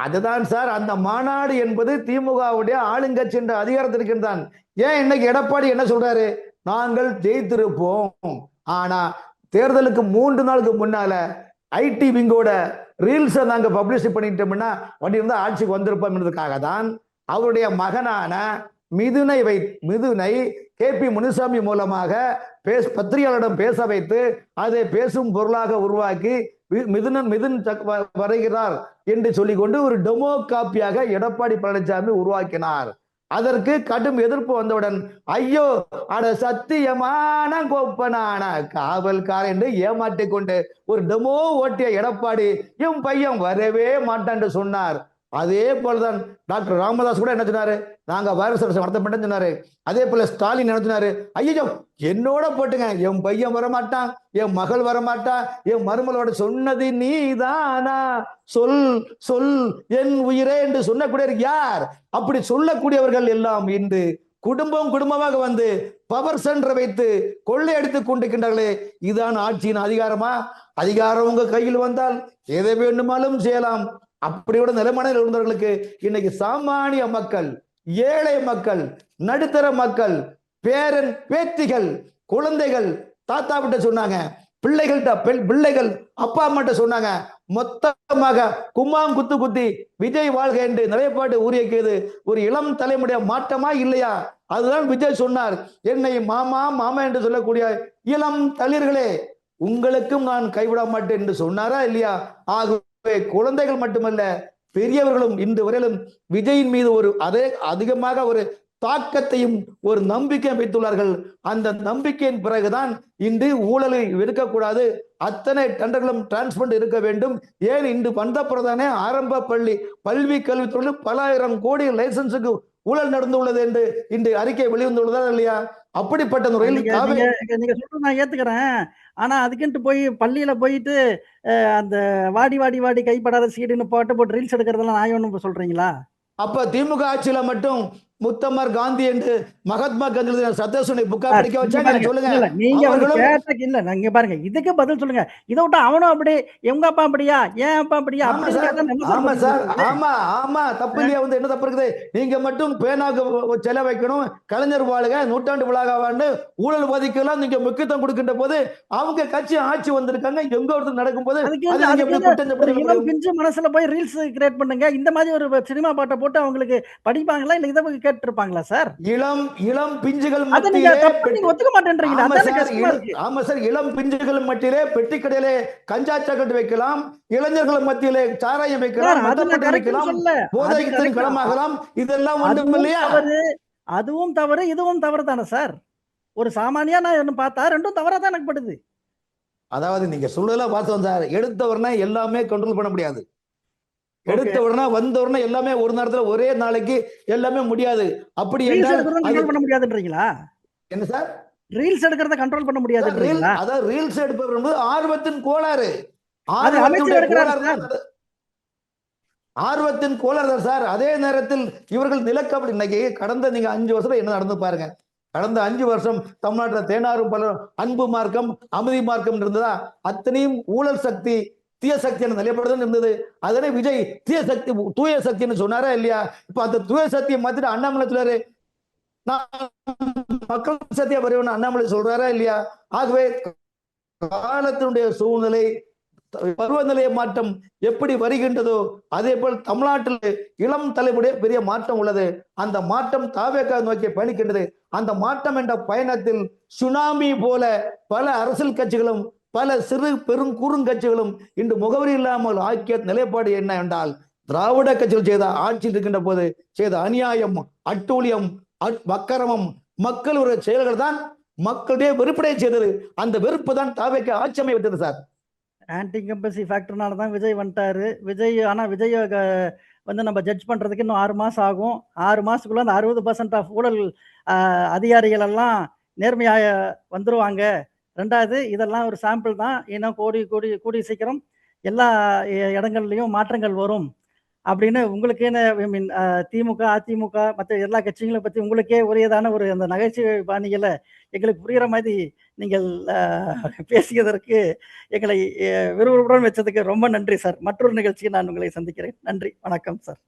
அதுதான் சார். அந்த மாநாடு என்பது திமுகவுடைய ஆளுங்கட்சி என்ற அதிகாரத்திற்கு தான். ஏன் இன்னைக்கு எடப்பாடி என்ன சொல்றாரு? நாங்கள் ஜெயித்திருப்போம், ஆனா தேர்தலுக்கு 3 நாளுக்கு முன்னால ஐடி விங்கோட ரீல்ஸை நாங்க பப்ளிஷ் பண்ணிட்டோம்னா வண்டி இருந்தா ஆட்சிக்கு வந்திருப்போம் என்பதற்காக தான் அவருடைய மகனான மிதுனை கே.பி. முனுசாமி மூலமாக பத்திரிகையாளரிடம் பேச வைத்து அதை பேசும் பொருளாக உருவாக்கி மிதுன் வருகிறார் என்று சொல்லிக்கொண்டு ஒரு டெமோ காப்பியாக எடப்பாடி பழனிசாமி உருவாக்கினார். அதற்கு கடும் எதிர்ப்பு வந்தவுடன் ஐயோ அட சத்தியமான கோப்பனான காவல்காரன் என்று ஏமாற்றிக் கொண்டு ஒரு டெமோ ஓட்டிய எடப்பாடி என் பையன் வரவே மாட்டான் என்று சொன்னார். அதே போலதான் டாக்டர் ராமதாஸ் கூட என்ன சொன்னாரு? நாங்க வைரஸ் நடத்தப்பட்டேன்னு சொன்னாரு. அதே போல ஸ்டாலின் என்ன சொன்னாரு? ஐயோ என்னோட போட்டுங்க, என் பையன் வரமாட்டான், என் மகள் வரமாட்டான், என் மருமகளோட சொன்னது நீதானா, சொல் சொல் என் உயிரே என்று சொல்லக்கூடிய யார்? அப்படி சொல்லக்கூடியவர்கள் எல்லாம் இன்று குடும்பமாக வந்து பவர் சென்டர் வைத்து கொள்ளையடித்துக் கொண்டிருக்கின்றார்களே. இதுதான் ஆட்சியின் அதிகாரமா? அதிகாரம் உங்க கையில் வந்தால் எதை வேண்டுமானாலும் செய்யலாம். அப்படியோட நிலைமனையில் இருந்தவர்களுக்கு இன்னைக்கு சாமானிய மக்கள், ஏழை மக்கள், நடுத்தர மக்கள், பேரன் பேத்திகள், குழந்தைகள் தாத்தா கிட்ட சொன்னாங்க, பிள்ளைகள் அப்பா அம்மாட்ட சொன்னாங்க, மொத்தமாக கும்மாம் குத்து குத்தி விஜய் வாழ்க என்று நிலைப்பாடு உரியது ஒரு இளம் தலைமுடைய மாற்றமா இல்லையா? அதுதான் விஜய் சொன்னார், என்னை மாமா மாமா என்று சொல்லக்கூடிய இளம் தளிர்களே உங்களுக்கும் நான் கைவிட மாட்டேன் என்று சொன்னாரா இல்லையா? ஆகவே குழந்தைகள் மட்டுமல்ல பெரியவர்களும் இன்று வரையிலும் விஜயின் மீது ஒரு அதே அதிகமாக ஒரு தாக்கத்தையும் ஒரு நம்பிக்கை வைத்துள்ளார்கள். அந்த நம்பிக்கையின் பிறகுதான் இன்று ஊழலை இருக்கக்கூடாது, அத்தனை டெண்டர்களும் டிரான்ஸ்பரண்ட் இருக்க வேண்டும். ஏன் இன்று வந்த பிரதானே ஆரம்ப கல்வி கல்வித்துறையில் பல ஆயிரம் கோடி லைசன்ஸுக்கு ஊழல் நடந்துள்ளது என்று இன்று அறிக்கை வெளிவந்துள்ளதா இல்லையா? அப்படிப்பட்ட முறையில் நீங்க சொல்றது நான் ஏத்துக்கிறேன். ஆனா அதுக்குன்ட்டு போய் பள்ளியில போயிட்டு அந்த வாடி வாடி வாடி கைப்படாத சீடுன்னு போட்டு ரீல்ஸ் எடுக்கிறதெல்லாம் நான் சொல்றீங்களா? அப்ப திமுக ஆட்சியில மட்டும் முத்தமர் காந்தி என்று மகாத்மா காந்தி சத்தேசுனை புக்கா படிக்க வச்சாங்க சொல்லுங்க. நீங்க கேட்ட இல்ல நீங்க பாருங்க, இதுக்கு பதில் சொல்லுங்க. இதை விட்டு அவனும் அப்படி எங்க அப்பா அப்படியா ஏன் அப்பா அப்படியா? ஆமா சார், ஆமா ஆமா தப்பு இல்லையா? வந்து என்ன தப்பு இருக்குது? நீங்க மட்டும் பேனாக்கு செல வைக்கணும், கலைஞர் வாழ்க, நூற்றாண்டு விழாவான்னு ஊழல் பாதிக்கலாம் நீங்க முக்கியத்துவம் கொடுக்கின்ற போது அவங்க கட்சி ஆட்சி வந்திருக்காங்க, எங்க ஒருத்தர் நடக்கும் போது பிஞ்சு மனசுல போய் ரீல்ஸ் கிரியேட் பண்ணுங்க. இந்த மாதிரி ஒரு சினிமா பாட்டை போட்டு அவங்களுக்கு படிப்பாங்களா இல்ல இதை கேட்டு இருப்பாங்களா சார்? இளம் பிஞ்சுகள் ஒத்துக்க மாட்டேன்றீங்களா? ஆமா சார், இளம் பிஞ்சுகள் மத்தியிலே பெட்டி கடையிலே கஞ்சா சாக்கெட் வைக்கலாம், இளைஞர்கள் மத்தியிலே சாராயம் வைக்கலாம், களமாகலாம், இதெல்லாம் ஒன்றும் இல்லையா? அதுவும் தவறு இதுவும் தவறு தானே சார்? ஒரு சாமானியா நான் பார்த்தா ரெண்டும் தவறா தான் எனக்கு படுது. அதாவது நீங்க சொல்றதெல்லாம் பார்த்தோம் சார், எடுத்தவர்னா எல்லாமே கண்ட்ரோல் பண்ண முடியாது. எடுத்த உடனே வந்த உடனே எல்லாமே ஒரு நேரத்துல ஒரே நாளைக்கு எல்லாமே முடியாது. அப்படி என்றால் கண்ட்ரோல் பண்ண முடியாதுன்றீங்களா? என்ன சார்? ரீல்ஸ் எடுக்கிறத கண்ட்ரோல் பண்ண முடியாதுன்றீங்களா? அதாவது ரீல்ஸ் எடுப்பது என்பது ஆர்வத்தின் கோளாறு. ஆர்வத்தின் கோளாறு சார். அதே நேரத்தில் இவர்கள் நிலக்கபடி இன்னைக்கு கடந்த நீங்க 5 வருஷம் என்ன நடந்து பாருங்க. கடந்த 5 வருஷம் தமிழ்நாட்டில் தேனாரும் பலரும் அன்பு மார்க்கம் அமைதி மார்க்கம் இருந்ததா? அத்தனையும் ஊழல் சக்தி தீய சக்தி நிலைப்படுதான் இருந்தது. அதனை விஜய் தீய சக்தி தூய சக்தின்னு சொன்னாரா இல்லையா? இப்ப அந்த தூய சக்தியை மாத்திட்டு அண்ணாமலை சொல்றாரு, மக்கள் சக்தியா வருவன் அண்ணாமலை சொல்றாரா இல்லையா? ஆகவே காலத்தினுடைய சூழ்நிலை பருவநிலை மாற்றம் எப்படி வருகின்றதோ அதே போல் தமிழ்நாட்டில் இளம் தலைமுறை பெரிய மாற்றம் உள்ளது. அந்த மாற்றம் தாவேக்கா நோக்கி பயணிக்கின்றது. அந்த மாற்றம் என்ற பயணத்தில் சுனாமி போல பல அரசியல் கட்சிகளும் பல சிறு பெரும் குறுங்கட்சிகளும் இன்று முகவரி இல்லாமல் ஆக்கிய நிலைப்பாடு என்ன என்றால், திராவிட கட்சிகள் செய்த ஆட்சியில் இருக்கின்ற போது செய்த அநியாயம், அட்டூழியம், வக்கரமம், மக்கள் ஒரு செயல்கள் தான் மக்களுடைய வெறுப்படைய செய்தது. அந்த வெறுப்பு தான் தாவேக்கு ஆட்சி அமைத்தது சார். ஆன்டி இன்கம்பன்சி ஃபேக்டர்னால தான் விஜய் வந்துட்டாரு. விஜய் வந்து நம்ம ஜட்ஜ் பண்றதுக்கு இன்னும் 6 மாசம் ஆகும். 6 மாசத்துக்குள்ள அந்த 60% ஆஃப் ஊழல் அதிகாரிகள் எல்லாம் நேர்மையாக வந்துருவாங்க. 2வது இதெல்லாம் ஒரு சாம்பிள் தான். ஏன்னா கூடி சீக்கிரம் எல்லா இடங்கள்லையும் மாற்றங்கள் வரும் அப்படின்னு உங்களுக்கே திமுக அதிமுக மற்ற எல்லா கட்சிகளை பற்றி உங்களுக்கே உரியதான ஒரு அந்த நகைச்சுவை பாணிகளை எங்களுக்கு புரிகிற மாதிரி நீங்கள் பேசியதற்கு எங்களை விறுவிறுப்புடன் வச்சதுக்கு ரொம்ப நன்றி சார். மற்றொரு நிகழ்ச்சியை நான் உங்களை சந்திக்கிறேன். நன்றி, வணக்கம் சார்.